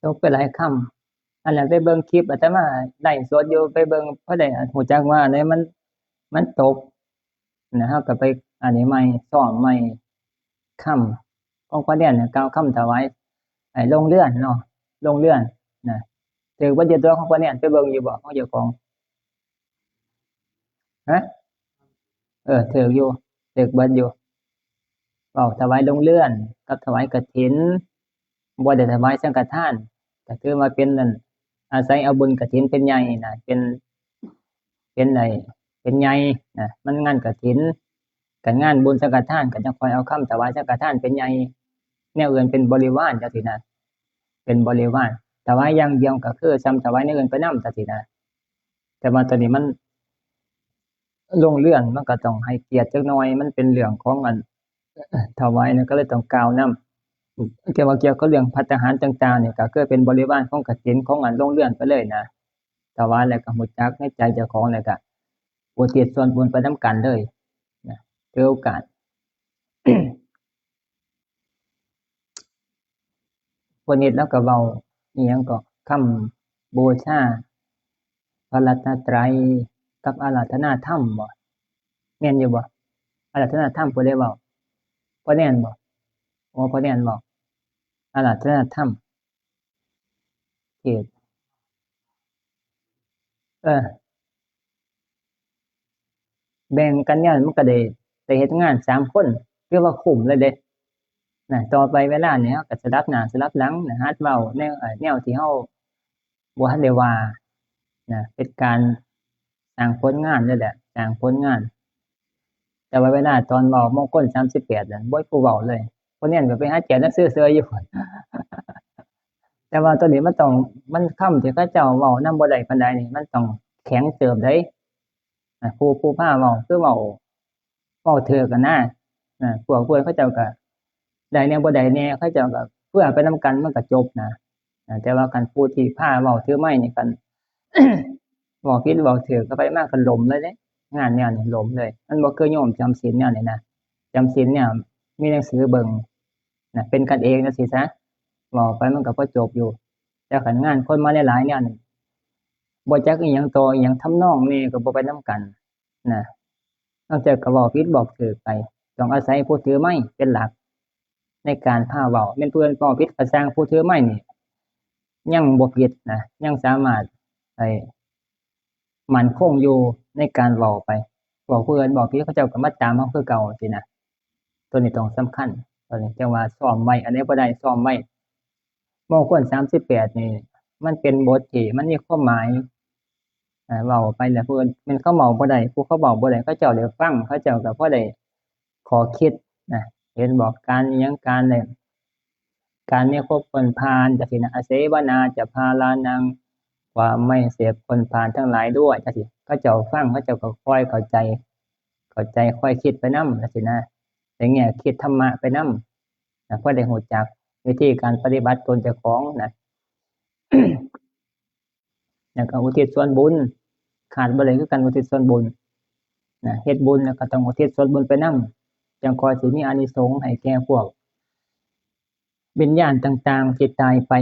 ตกไปหลายค่ำอันนั้นไปเบิ่งคลิปอาตมาไลฟ์สดอยู่ไปเบิ่งพอได้รู้จักว่าอันใดมันตกนะเราก็ไปอันนี้ใหม่ซ้อมใหม่ค่ำของพระเดชเนี่ยกล่าวคำถวายไอ้โรงเรือนเนาะโรงเรือนนะถือว่าอยู่ตัวของพระเดชไปเบิ่งอยู่บ่ของเจ้าของฮะถืออยู่ถือเบิดอยู่เว้าถวายโรงเรือนกับถวายกฐินบ่ได้ถวายสังฆทานก็คือว่าเป็นนั่นอาศัยเอาบุญกฐินเป็นใหญ่น่ะเป็นไอ้เป็นใหญ่นะมันงานกฐินกับงานบุญสังฆทานก็จังค่อยเอาคำถวายสังฆทานเป็นใหญ่แนวอื่นเป็นบริวารจังซี้นะเป็นบริวารถวายอย่างเดียวก็คือซ้ำถวายแนวอื่นไปนำจังซี้นะแต่ว่าตอนนี้มันลงเรื่องมันก็ต้องให้เกียรติจักหน่อยมันเป็นเรื่องของอันถวายเนี่ยก็เลยต้องกล่าวนำแต่ว่าเกี่ยวกับเรื่องภัตตาหารต่างๆเนี่ยก็คือเป็นบริวารของกฐินของอันโรงเรือนไปเลยนะถวายแล้วก็รู้จักในใจเจ้าของแล้วก็อุทิศส่วนบุญไปนำกันเลยนะถือโอกาส วันนี้แล้วก็เว้าอิหยังก็คำบูชาพระรัตนตรัยกับอาราธนาธรรมบ่แม่นอยู่บ่อาราธนาธรรมผู้ใดเว้าพ่อแน่นบ่อ๋อพ่อแน่นเว้าอาราธนาธรรมเทศน์เออแบ่งกันเนี่ยมันก็ได้เฮ็ดงาน3คนถือว่าคุ้มเลยเดะนะต่อไปเวลานี้เราก็สลับหน้าสลับหลังนะหัดเว้าแนวแนวที่เราบ่ทันได้ว่านะเป็นการสร้างผลงานเลยแหละสร้างผลงาน แต่ว่าเวลาตอนเว้ามงคล38นั่นบ่มีผู้เว้าเลยคนนั้นก็ไปหาเขียนหนังสือเฉยอยู่แต่ว่าตัวนี้มันต้องมันคำที่เขาเจ้าเว้านำบ่ได้ปานใดนี่มันต้องแข็งเติบได้ผู้พาเว้าคือเว้าถูกอะนะพวกเพิ่นเขาเจ้าก็ได้แหน่บ่ได้แหน่เขาเจ้าก็เพื่อไปนำกันมันก็จบนะแต่ว่าคันผู้ที่พาเว้าถือไม้นี่คัน เว้าผิดเว้าถูกก็ไปมาก็ล่มเลยเดะงานแนวนี้ล่มเลยมันบ่คือโยมจำศีลแนวนี้นะจำศีลเนี่ยมีหนังสือเบิ่งเป็นกันเองจังซี้ซะเว้าไปมันก็พอจบอยู่แต่คันงานคนมาหลายๆแนวนี่บ่จักอิหยังต่ออิหยังทำนองนี้ก็บ่ไปนำกันนะนอกจากก็เว้าผิดบอกถูกไปต้องอาศัยผู้ถือไม้เป็นหลักในการพาเว้าแม่นผู้อื่นเว้าผิดก็สร้างผู้ถือไม้นี่ยังบ่ผิดนะยังสามารถไอ้ มั่นคงอยู่ในการเว้าไปเว้าผู้อื่นเว้าผิดเขาเจ้าก็มาตามเราคือเก่าซี้นะตัวนี้ต้องสำคัญตัวนี้จังว่าซ้อมไว้อันใดบ่ได้ซ้อมไว้มงคล38นี่มันเป็นบทที่มันมีความหมายเว้าไปแล้วผู้อื่นแม่นเขาเว้าบ่ได้ผู้เขาเว้าบ่ได้เขาเจ้าได้ฟังเขาเจ้าก็พอได้ข้อคิดนะเห็นบ่การอิหยังการได้การไม่คบคนพาลจังซี้นะอาเสวนาจะพาลานังความไม่เสพคนพาลทั้งหลายด้วยจังซี้เขาเจ้าฟังเขาเจ้าก็ค่อยเข้าใจค่อยคิดไปนำจังซี้นะในแง่คิดธรรมะไปนำ เพื่อได้รู้จักวิธีการปฏิบัติตนเจ้าของนะ แล้วก็อุทิศส่วนบุญขาดบ่ได้คือการอุทิศส่วนบุญนะเฮ็ดบุญแล้วก็ต้องอุทิศส่วนบุญไปนำจังค่อยสิมีอานิสงส์ให้แก่พวกวิญญาณต่างๆที่ตายไป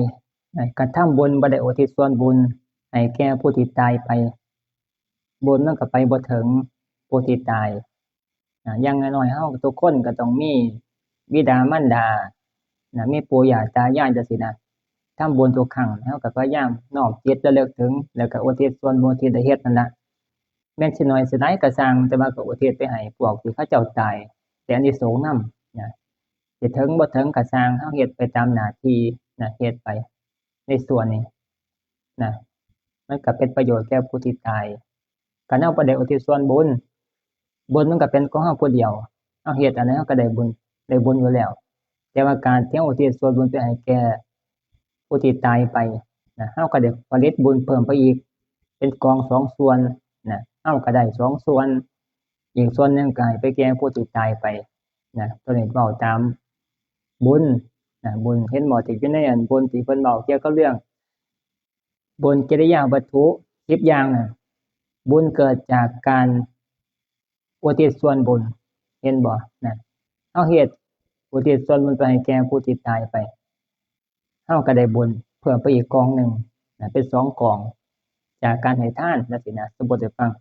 กระทำบุญบ่ได้อุทิศส่วนบุญให้แก่ผู้ที่ตายไปบุญมันก็ไปบ่ถึงผู้ที่ตายอย่างน้อยๆเฮาทุกคนก็ต้องมีบิดามารดามีปู่ย่าตายายจังซี่นะทำบุญทุกครั้งเฮาก็พยายามน้อมจิตระลึกถึงแล้วก็อุทิศส่วนบุญที่ได้เฮ็ดนั่นล่ะแม่นสิน้อยสิหลายก็สร้างแต่ว่าก็อุทิศไปให้พวกที่เขาเจ้าตายแต่อานิสงส์นำสิถึงบ่ถึงก็สร้างเฮาเฮ็ดไปตามหน้าที่เฮ็ดไปในส่วนนี้มันก็เป็นประโยชน์แก่ผู้ที่ตายคันเฮาบ่ได้อุทิศส่วนบุญมันก็เป็นของเฮาผู้เดียวเฮาเฮ็ดอันใดเฮาก็ได้บุญอยู่แล้วแต่ว่าการที่เฮาอุทิศส่วนบุญไปให้แก่ผู้ที่ตายไปเฮาก็ได้ผลิตบุญเพิ่มไปอีกเป็นกอง2ส่วนเฮาก็ได้2ส่วนอีกส่วนหนึ่งก็ให้ไปแก่ผู้ที่ตายไปตัวนี้เว้าตามบุญบุญเห็นบ่ที่อยู่ในอันบุญที่เพิ่นเว้าเกี่ยวกับเรื่องบุญกิริยาวัตถุ10อย่างบุญเกิดจากการอุทิศส่วนบุญเห็นบ่เฮาเฮ็ดอุทิศส่วนบุญไปให้แก่ผู้ที่ตายไปเฮาก็ได้บุญเพิ่มไปอีกกองหนึ่งเป็น2กองจากการให้ทานจังซี่สมมุติให้ฟัง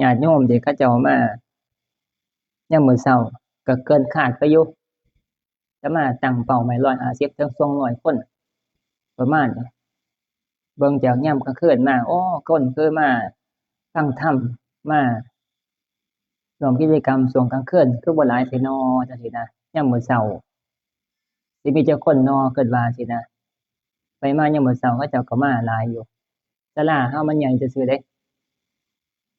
ญาติโยมที่เขาเจ้ามายามมื้อเช้าก็เกินคาดไปอยู่อาตมาตั้งเป้าไว้150ถึง200คนประมาณนี้เบิ่งจากยามกลางคืนมาคนคือมาฟังธรรมมาร่วมกิจกรรมช่วงกลางคืนคือบ่หลายแท้น้อจังซี่ยามมื้อเช้าสิมีจักคนน้อคิดว่าจังซี่ไปมายามมื้อเช้าเขาเจ้าก็มาหลายอยู่ศาลาเฮามันใหญ่ซื่อๆเด้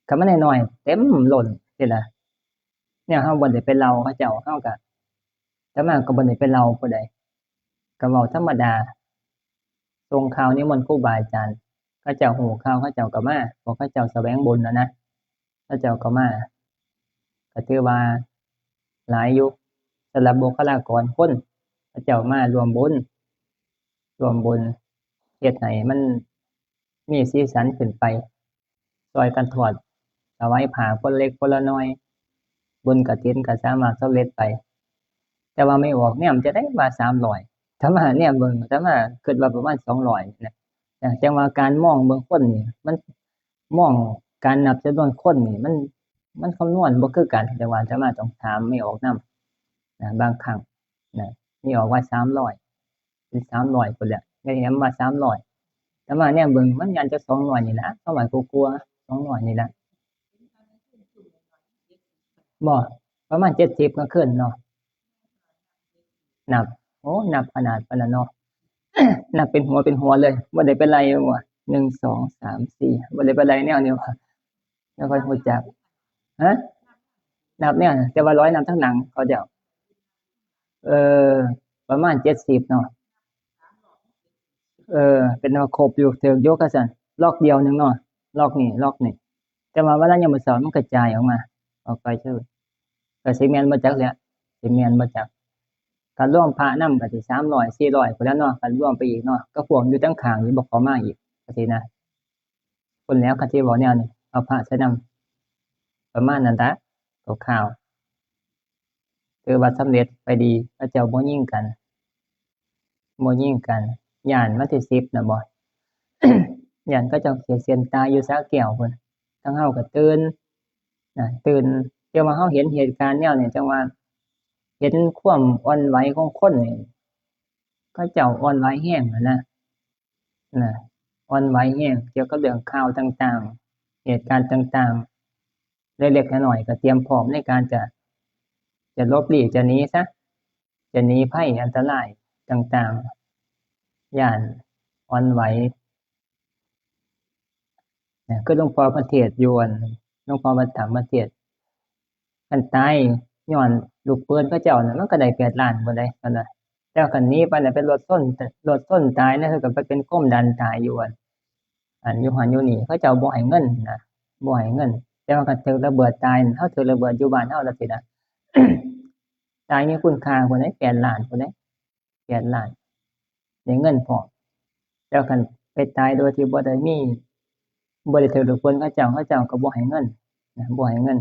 คันมันน้อยๆเต็มล้นจังซี่ล่ะเนี่ยเฮาบ่ได้ไปเล่าเขาเจ้าเฮาก็อาตมาก็บ่ได้ไปเล่าผู้ใดก็เว้าธรรมดาส่งข่าวนิมนต์ครูบาอาจารย์เขาเจ้าฮู้ข่าวเขาเจ้าก็มาเพราะเขาเจ้าแสวงบุญนะเขาเจ้าก็มาก็ถือว่าหลายอยู่สำหรับบุคลากรคนเขาเจ้ามาร่วมบุญเฮ็ดให้มันมีสีสันขึ้นไปช่วยกันทอดถวายผ้าคนเล็กคนละน้อยบุญกฐินก็สามารถสำเร็จไปแต่ว่าไม่ออกแนมจะได้ว่า300ถ้ามาแนมเบิ่งถ้ามาคิดว่าประมาณ200จังว่าการมองเบิ่งคนนี่มันมองการนับจำนวนคนนี่มันคำนวณบ่คือกันจังว่าอาตมาต้องถามไม่ออกนำบางครั้งนี่ออกว่า300เป็น300พุ่นแหละได้แหมว่า300แต่ว่าแนมเบิ่งมันยันจะ200นี่ล่ะ200กว่าๆ200นี่ล่ะบ่ประมาณ70กลางคืนเนาะนับนับขนาดปานนั้นเนาะ นับเป็นหัวเลยบ่ได้เป็นไร่ว่า1 2 3 4บ่ได้เป็นไร่แนวนี้ว่าแล้วค่อยรู้จักฮะนับแนวแต่ว่า100นับทั้งหลังเขาเจ้าเออประมาณ70เนาะเป็นว่าครบอยู่ถูกอยู่ว่าซั่นล็อกเดียวหนึงเนาะล็อกนี่แต่ว่าเวลายามมื้อเช้ามันกระจายออกไปซื่อก็สิแม่นบ่จักแหละสิแม่นบ่จักถ้ารวมพระนำก็สิ300 400พู้นแหล้วเนาะคันรวมไปอีกเนาะก็พวกอยู่ทางข้างนี่บ่เข้ามาอีกจังซี่พู้นแหล้วคันสิเว้าแนวนี้เอาพระใส่นำประมาณนั้นล่ะคร่าวๆถือว่าสำเร็จไปดีเขาเจ้าบ่ยิงกันย้านวันที่10น่ะบ่ ย้านเขาเจ้าขีดเส้นตายอยู่สระแก้วพู้นทางเฮาก็ตื่นแต่ว่าเฮาเห็นเหตุการณ์แนวนี้จังว่าเห็นความอ่อนไหวของคนนี่เขาเจ้าอ่อนไหวแรงอ่อนไหวแรงเกี่ยวกับเรื่องข่าวต่างๆเหตุการณ์ต่างๆเล็กๆน้อยๆก็เตรียมพร้อมในการจะหลบหลีกจะหนีซะจะหนีภัยอันตรายต่างๆย้านอ่อนไหวคือหลวงพ่อเพิ่นเทศน์อยู่หลวงพ่อวัดถ้ำเพิ่นเทศน์คันตายญ้อนลูกปืนเขาเจ้านั่นมันก็ได้8ล้านพุ่นเดะเพิ่นว่า แต่คันนี้ไปน่ะเป็นรถชนตายนะคือก็ไปเป็นความดันตายอยู่อยู่หันอยู่นี่เขาเจ้าบ่ให้เงินนะบ่ให้เงินแต่ว่าคันถูกระเบิดตายเฮาถูกระเบิดอยู่บ้านเฮาจังซี่นะ ตายมีคุณค่าพุ่นเด้8,000,000พุ่นเด้8,000,000ได้เงินพร้อมแต่ว่าคันไปตายโดยที่บ่ได้ถูกรถชนเขาเจ้าก็บ่ให้เงินนะบ่ให้เงิน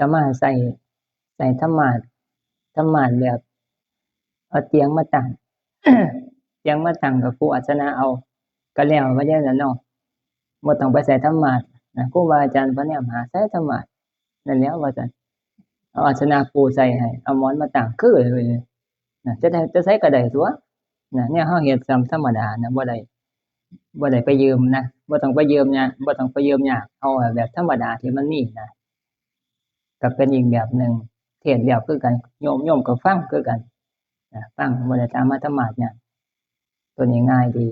อาตมาใส่ธรรมาสแบบเอาเตียงมาตั้ง เตียงมาตั้งก็ครูอาสนะเอาก็แล้วว่าจั่งนั้นเนาะบ่ต้องไปใส่ธรรมาสนะครูบาอาจารย์เพิ่นแนมหาใส่ธรรมาสนั่นแหล้วว่าซั่นเอาอาสนะปูใส่ให้เอาหมอนมาตั้งคือเลยนะจะใส่ก็ได้ตั่วนะแนวเฮาเฮ็ดตามธรรมดานะบ่ได้ไปยืมนะบ่ต้องไปยืมยากบ่ต้องไปยืมยากเอาแบบธรรมดาที่มันมีนะก็เป็นอีกแบบหนึ่งเทศน์แล้วคือกันโยมก็ฟังคือกันนะฟังบ่ได้ตามมาธรรมาสยากตัวนี้ง่ายดี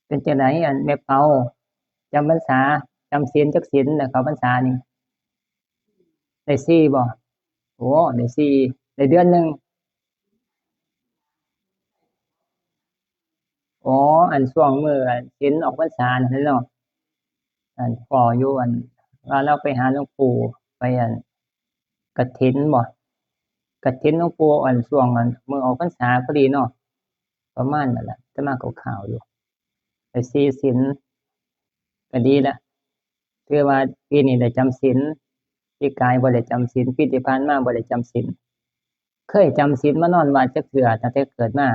เป็นจังไดแม่เฒ่าจำพรรษาจำศีลจักศีลแล้วเข้าพรรษานี่ได้4บ่โอ้ได้4ได้เดือนหนึ่งอ๋อช่วงมื้อศีลออกพรรษานั่นแหละเนาะพ้ออยู่ว่าเราไปหาหลวงปู่ไปกฐินบ่กฐินหลวงปู่ช่วงมื้อออกพรรษาพอดีเนาะประมาณนั้นล่ะอาตมาก็ข่าวอยู่ได้4ศีลก็ดีแล้วถือว่าปีนี้ได้จำศีลปีกายบ่ได้จำศีลปีที่ผ่านมาบ่ได้จำศีลเคยจำศีลมานอนวัดจักเทื่อตั้งแต่เกิดมา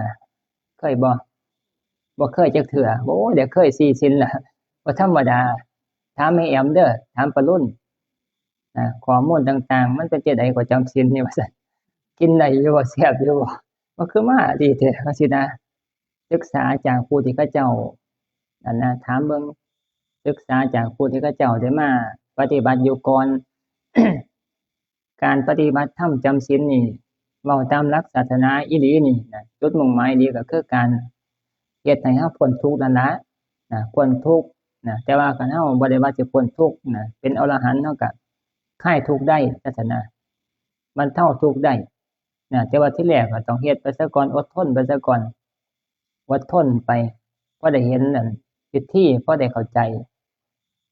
เคยบ่เคยจักเทื่อโอ้เดี๋ยวเคย4ศีลล่ะบ่ธรรมดาถามแม่แอมเด้อถามปะรุ่นข้อมูลต่างๆมันเป็นจั่งใดก็จำศีลนี่ว่าซั่นกินได้อยู่บ่แซ่บอยู่บ่มันคือมาดีแท้ว่าซี้นะศึกษาจากผู้ที่เขาเจ้านั่นนะถามเบิ่งศึกษาจากผู้ที่เขาเจ้าได้มาปฏิบัติอยู่ก่อน การปฏิบัติธรรมจำศีลนี่เว้าตามหลักศาสนาอีหลีนี่นะจุดมุ่งหมายอีหลีก็คือการเฮ็ดให้เราพ้นทุกข์นั่นล่ะพ้นทุกข์แต่ว่าคันเราบ่ได้ว่าสิพ้นทุกข์เป็นอรหันต์เราก็คลายทุกข์ได้จังซั้นนะบรรเทาทุกข์ได้แต่ว่าที่แรกก็ต้องเฮ็ดไปซะก่อนอดทนไปซะก่อนอดทนไปพอได้เห็นนั่นวิธีพอได้เข้าใจ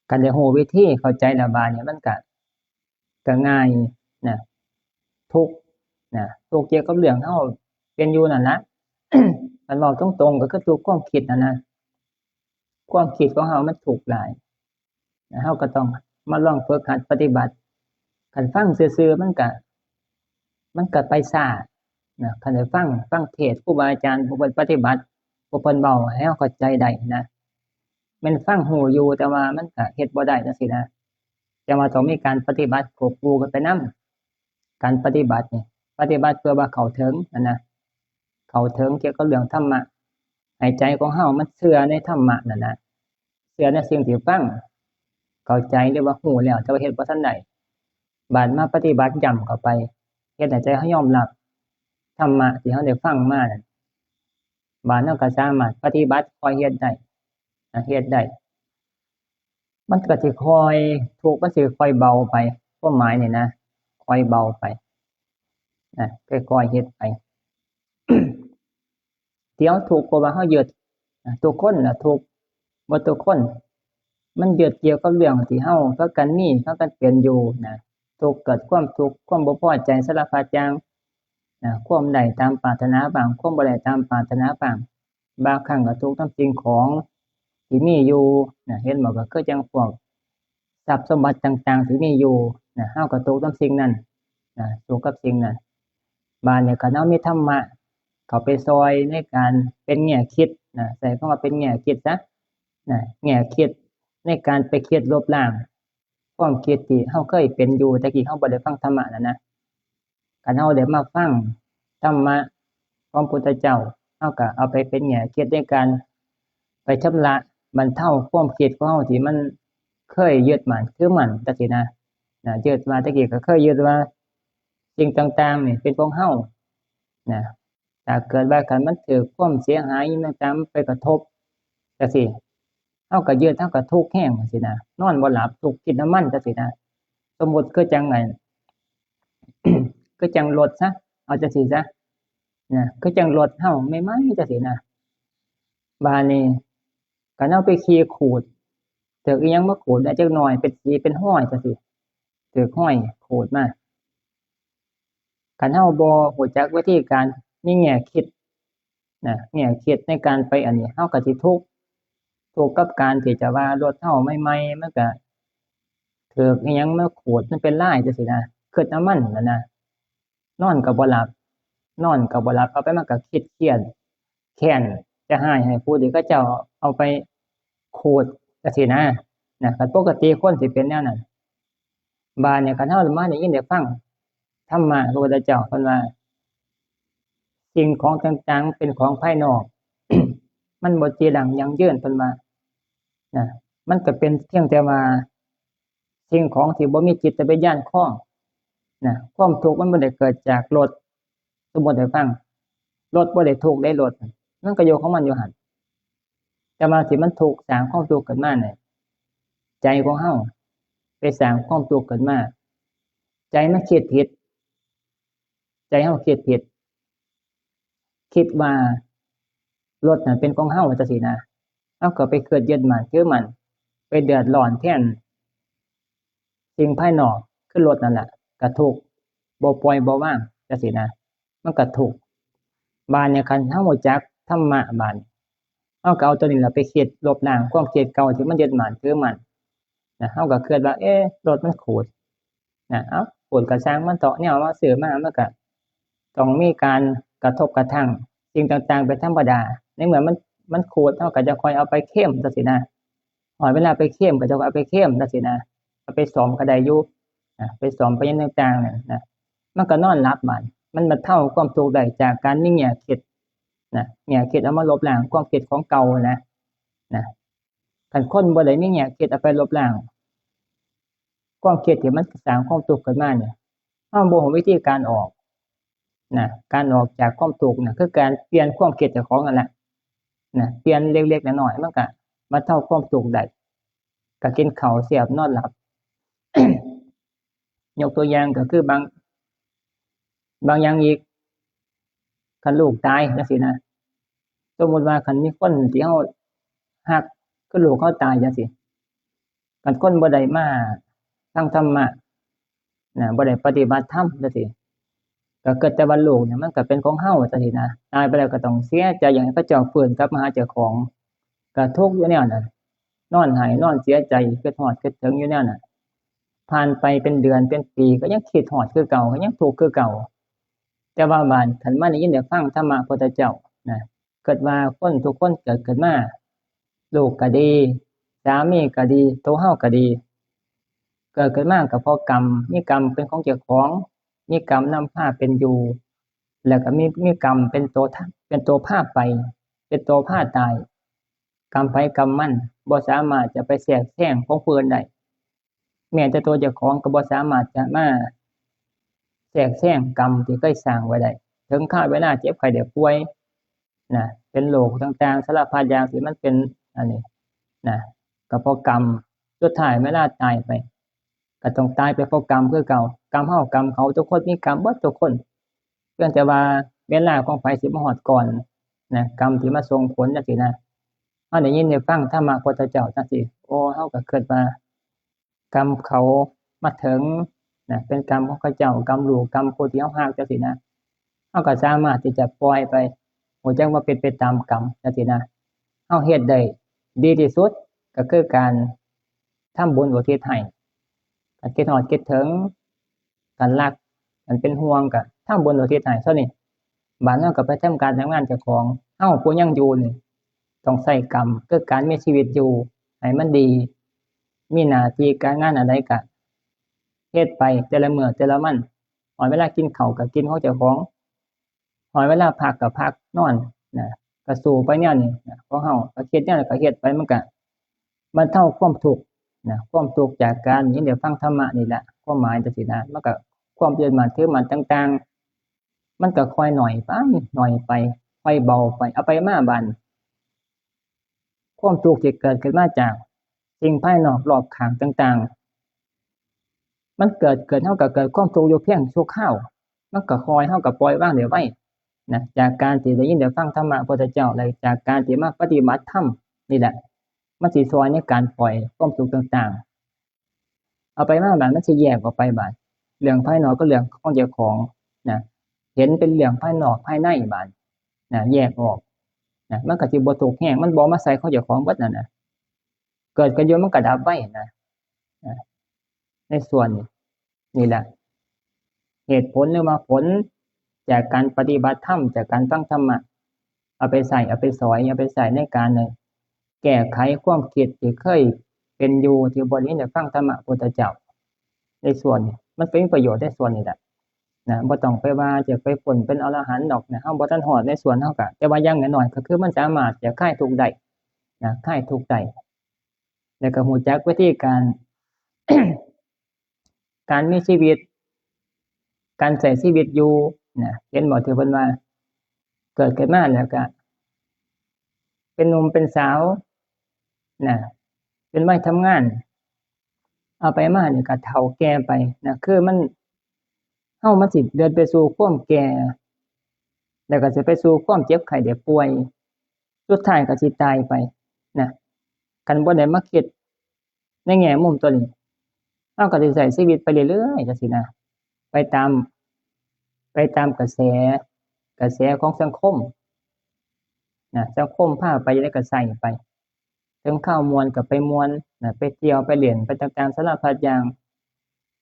คันได้รู้วิธีเข้าใจแล้วบาดนี้มันก็ง่ายนะทุกข์ทุกข์เกี่ยวกับเรื่องเฮาเป็นอยู่นั่นล่ะ คันเว้าตรงๆก็คือทุกข์ความคิดนั่นนะความคิดของเฮามันทุกข์หลายเฮาก็ต้องมาลองฝึกหัดปฏิบัติคันฟังซื่อๆมันก็ไปช้าคันได้ฟังเทศน์ครูบาอาจารย์ผู้เพิ่นปฏิบัติผู้เพิ่นเว้าให้เฮาเข้าใจได้นะแม่นฟังรู้อยู่แต่ว่ามันก็เฮ็ดบ่ได้จังซี้นะแต่ว่าต้องมีการปฏิบัติควบคู่กันไปนำการปฏิบัตินี่ปฏิบัติเพื่อว่าเข้าถึงนั่นนะเข้าถึงเกี่ยวกับเรื่องธรรมะให้ใจของเฮามันเชื่อในธรรมะนั่นน่ะเชื่อในสิ่งที่ฟังเข้าใจหรือว่ารู้แล้วแต่ว่าเฮ็ดบ่ทันได้บัดมาปฏิบัติย้ำเข้าไปเฮ็ดให้ใจเฮายอมรับธรรมะที่เฮาได้ฟังมานั่นบัดเราก็สามารถปฏิบัติค่อยเฮ็ดได้เฮ็ดได้มันก็สิค่อยทุกข์มันสิค่อยเบาไปความหมายนี่นะค่อยเบาไปค่อยๆเฮ็ดไป ที่เฮาทุกข์เพราะว่าเฮายึดทุกคนน่ะทุกข์บ่ทุกคนมันยึดเกี่ยวกับเรื่องที่เฮาพากันมีพากันเป็นอยู่ทุกข์เกิดความทุกข์ความบ่พอใจสารพัดอย่างความได้ตามปรารถนาบ้างความบ่ได้ตามปรารถนาบ้างบางครั้งก็ทุกข์นำสิ่งของที่มีอยู่เห็นบ่ก็คือจั่งพวกทรัพย์สมบัติต่างๆที่มีอยู่เฮาก็ทุกข์นำสิ่งนั้นทุกข์กับสิ่งนั้นบัดนี้คันเฮามีธรรมะเข้าไปช่วยในการเป็นแง่คิดใช้คำว่าเป็นแง่คิดซะแง่คิดในการไปคิดลบล้างความคิดที่เฮาเคยเป็นอยู่แต่กี้เฮาบ่ได้ฟังธรรมะนั่นนะคันเฮาได้มาฟังธรรมะของพุทธเจ้าเฮาก็เอาไปเป็นแง่คิดในการไปชำระบรรเทาความคิดของเฮาที่มัน เคยยึดมั่นถือมั่นจังซี่นะยึดว่าตะกี้ก็เคยยึดว่าสิ่งต่างๆนี่เป็นของเฮานะถ้าเกิดว่าคันมันถูกความเสียหายอิหยังต่างๆมันไปกระทบจังซี่เฮาก็ยึดเฮาก็ทุกข์แรงจังซี้นะนอนบ่หลับทุกข์คิดน้ำมันจังซี้นะสมมุติคือจังไง คือจังรถซะเอาจังซี่ซะคือจังรถเฮาใหม่ๆจังซี้นะบัดนี้คันเอาไปขี่ขูดถูกอิหยังมาขูดได้จักหน่อยเป็นสีเป็นห้อยจังซี้ถูกห้อยขูดมาคันเฮาบ่รู้จักวิธีการมีแง่คิดแง่คิดในการไปอันนี้เฮาก็สิทุกข์กับการที่จะว่ารถเฮาใหม่ๆมันก็ถูกอิหยังมาขูดมันเป็นลายจังซี้นะคิดนำมันนั่นน่ะนอนก็บ่หลับเอาไปมันก็คิดเครียดแค้นจะร้ายให้ผู้ที่เขาเจ้าเอาไปขูดจังซี้นะคันปกติคนสิเป็นแนวนั้นบัดนี้คันเฮามาได้ยินได้ฟังธรรมะพระพุทธเจ้าเพิ่นว่าสิ่งของต่างๆเป็นของภายนอก มันบ่จีรังยั่งยืนเพิ่นว่ามันก็เป็นเพียงแต่ว่าสิ่งของที่บ่มีจิตวิญญาณครองความทุกข์มันบ่ได้เกิดจากรถสมมุติให้ฟังรถบ่ได้ทุกข์ได้รถมันก็อยู่ของมันอยู่หั่นแต่ว่าที่มันทุกข์สร้างความทุกข์ขึ้นมาเนี่ยใจของเฮาไปสร้างความทุกข์ขึ้นมาใจมันคิดผิดใจเฮาคิดผิดคิดว่ารถน่ะเป็นของเฮาจังซี่นะเฮาก็ไปยึดมั่นถือมั่นไปเดือดร้อนแทนสิ่งภายนอกคือรถนั่นล่ะก็ทุกข์บ่ปล่อยบ่วางจังซี่นะมันก็ทุกข์บัดนี้คันเฮารู้จักธรรมะบัดเฮาก็เอาตัวนี้ล่ะไปคิดลบล้างความคิดเก่าที่มันยึดมั่นถือมั่นเฮาก็คิดว่ารถมันขูดเอ้าขูดก็ช่างมันเถาะแนวว่าซื้อมามันก็ต้องมีการกระทบกระทั่งสิ่งต่างๆเป็นธรรมดาในเมื่อมันขูดเฮาก็จะค่อยเอาไปเค็มจังซี่นะฮอดเวลาไปเค็มก็จะเอาไปเค็มจังซี่นะเอาไปซ่อมก็ได้อยู่ไปซ่อมไปหยังต่างๆนั่นมันก็นอนหลับบัดมันบรรเทาความทุกข์ได้จากการมีแง่คิดแง่คิดเอามาลบล้างความคิดของเก่านะคันคนบ่ได้มีแง่คิดเอาไปลบล้างความคิดที่มันสร้างความทุกข์ขึ้นมาเนี่ยเฮาบ่รู้วิธีการออกการออกจากความทุกข์คือการเปลี่ยนความคิดเจ้าของนั่นแหละเปลี่ยนเล็กๆน้อยๆมันก็บรรเทาความทุกข์ได้ก็กินข้าวแซ่บนอนหลับ ยกตัวอย่างก็คือบางอย่างอีกคันลูกตายจังซี่นะสมมุติว่าคันมีคนที่เฮารักคือลูกเราตายจังซี่คันคนบ่ได้มาฟังธรรมะบ่ได้ปฏิบัติธรรมจังซี่ก็เกิดแต่ว่าลูกเนี่ยมันก็เป็นของเฮาจังซี่นะตายไปแล้วก็ต้องเสียใจอยากให้เขาเจ้าฟื้นกลับมาหาเจ้าของก็ทุกข์อยู่แนวนั้นนอนไห้นอนเสียใจคิดฮอดคิดถึงอยู่แนวนั้นผ่านไปเป็นเดือนเป็นปีก็ยังคิดฮอดคือเก่าก็ยังทุกข์คือเก่าแต่ว่าบัดคันมาได้ยินได้ฟังธรรมะพุทธเจ้าเกิดว่าคนทุกคนเกิดขึ้นมาลูกก็ดีสามีก็ดีตัวเฮาก็ดีเกิดขึ้นมาก็เพราะกรรมมีกรรมเป็นของเจ้าของมีกรรมนำพาเป็นอยู่แล้วก็มีกรรมเป็นตัวพาไปเป็นตัวพาตายกรรมไผกรรมมันบ่สามารถจะไปแทรกแซงของผู้อื่นได้แม้แต่ตัวเจ้าของก็บ่สามารถจะมาแทรกแซงกรรมที่เคยสร้างไว้ได้ถึงคราวเวลาเจ็บไข้ได้ป่วยเป็นโรคต่างๆสารพัดอย่างที่มันเป็นอันนี้ก็เพราะกรรมสุดท้ายเวลาตายไปก็ต้องตายไปเพราะกรรมคือเก่ากรรมเฮากรรมเขาทุกคนมีกรรมเบิดทุกคนเพียงแต่ว่าเวลาของไผสิมาฮอดก่อนกรรมที่มาส่งผลจังซี่นะเฮาได้ยินได้ฟังธรรมะพุทธเจ้าจังซี่เฮาก็คิดว่ากรรมเขามาถึงเป็นกรรมของเขาเจ้ากรรมลูกกรรมผู้ที่เฮารักจังซี่นะเฮาก็สามารถที่จะปล่อยไปรู้จักว่าเป็นไปตามกรรมจังซี่นะเฮาเฮ็ดได้ดีที่สุดก็คือการทำบุญอุทิศให้คันคิดฮอดคิดถึงคันรักคันเป็นห่วงก็ทำบุญอุทิศให้เท่านี้บัดนั้นก็ไปทำการทำงานเจ้าของเฮาผู้ยังอยู่นี่ต้องใช้กรรมคือการมีชีวิตอยู่ให้มันดีมีหน้าที่การงานอันใดก็เฮ็ดไปแต่ละมื้อแต่ละวันฮอดเวลากินข้าวก็กินของเจ้าของฮอดเวลาพักก็พักนอนก็สู้ไปแนวนี้ของเฮาก็คิดแนวนั้นก็เฮ็ดไปมันก็บรรเทาความทุกข์ นะความทุกข์จากการยินได้ฟังธรรมะนี่แหละความหมายจังซี่นะมันก็ความยึดมั่นถือมั่นต่างๆมันก็ค่อยหน่อยไปค่อยเบาไปเอาไปมาบัดความทุกข์ที่เกิดขึ้นมาจากสิ่งภายนอกรอบข้างต่างๆมันเกิดเฮาก็เกิดความทุกข์อยู่เพียงชั่วคราวมันก็ค่อยเฮาก็ปล่อยวางได้ไว้นะจากการที่ได้ยินได้ฟังธรรมะพระพุทธเจ้าและจากการที่มาปฏิบัติธรรมนี่แหละมันสิช่วยในการปล่อยความทุกข์ต่างๆเอาไปมาบัดมันสิแยกออกไปบัดเรื่องภายนอกก็เรื่องของเจ้าของนะเห็นเป็นเรื่องภายนอกภายในบัดนะแยกออกนะมันก็สิบ่ทุกข์แฮงมันบ่มาใส่ของเจ้าของเบิดนั่นน่ะเกิดขึ้นอยู่มันก็ดับไว้นะในส่วนนี่แหละเหตุผลหรือว่าผลจากการปฏิบัติธรรมจากการฟังธรรมะเอาไปใส่เอาไปสอยเอาไปใส่ในการแก้ไขความคิดที่เคยเป็นอยู่ที่บ่ได้ยินได้ฟังธรรมะพุทธเจ้าในส่วนมันเป็นประโยชน์ในส่วนนี้แหละนะบ่ต้องไปว่าจะไปพ้นเป็นอรหันต์ดอกนะเฮาบ่ทันฮอดในส่วนเฮาก็แต่ว่าอย่างน้อยๆก็คือมันสามารถจะคลายทุกข์ได้นะคลายทุกข์ได้แล้วก็รู้จักวิธีการ การมีชีวิตการใช้ชีวิตอยู่นะเห็นบ่ที่เพิ่นว่าเกิดขึ้นมาแล้วก็เป็นหนุ่มเป็นสาวนะเป็นวัยทำงานเอาไปมานี่ก็เฒ่าแก่ไปนะคือมันเฮามันสิเดินไปสู่ความแก่แล้วก็สิไปสู่ความเจ็บไข้ได้ป่วยสุดท้ายก็สิตายไปนะคันบ่ได้มาคิดในแง่มุมตัวนี้เราก็สิใช้ชีวิตไปเรื่อยๆจังซี่นะไปตามกระแสของสังคมนะสังคมพาไปจั่งใดก็ใส่ไปถึงคราวม่วนก็ไปม่วนนะไปเที่ยวไปเล่นไปต่างๆสารพัดอย่าง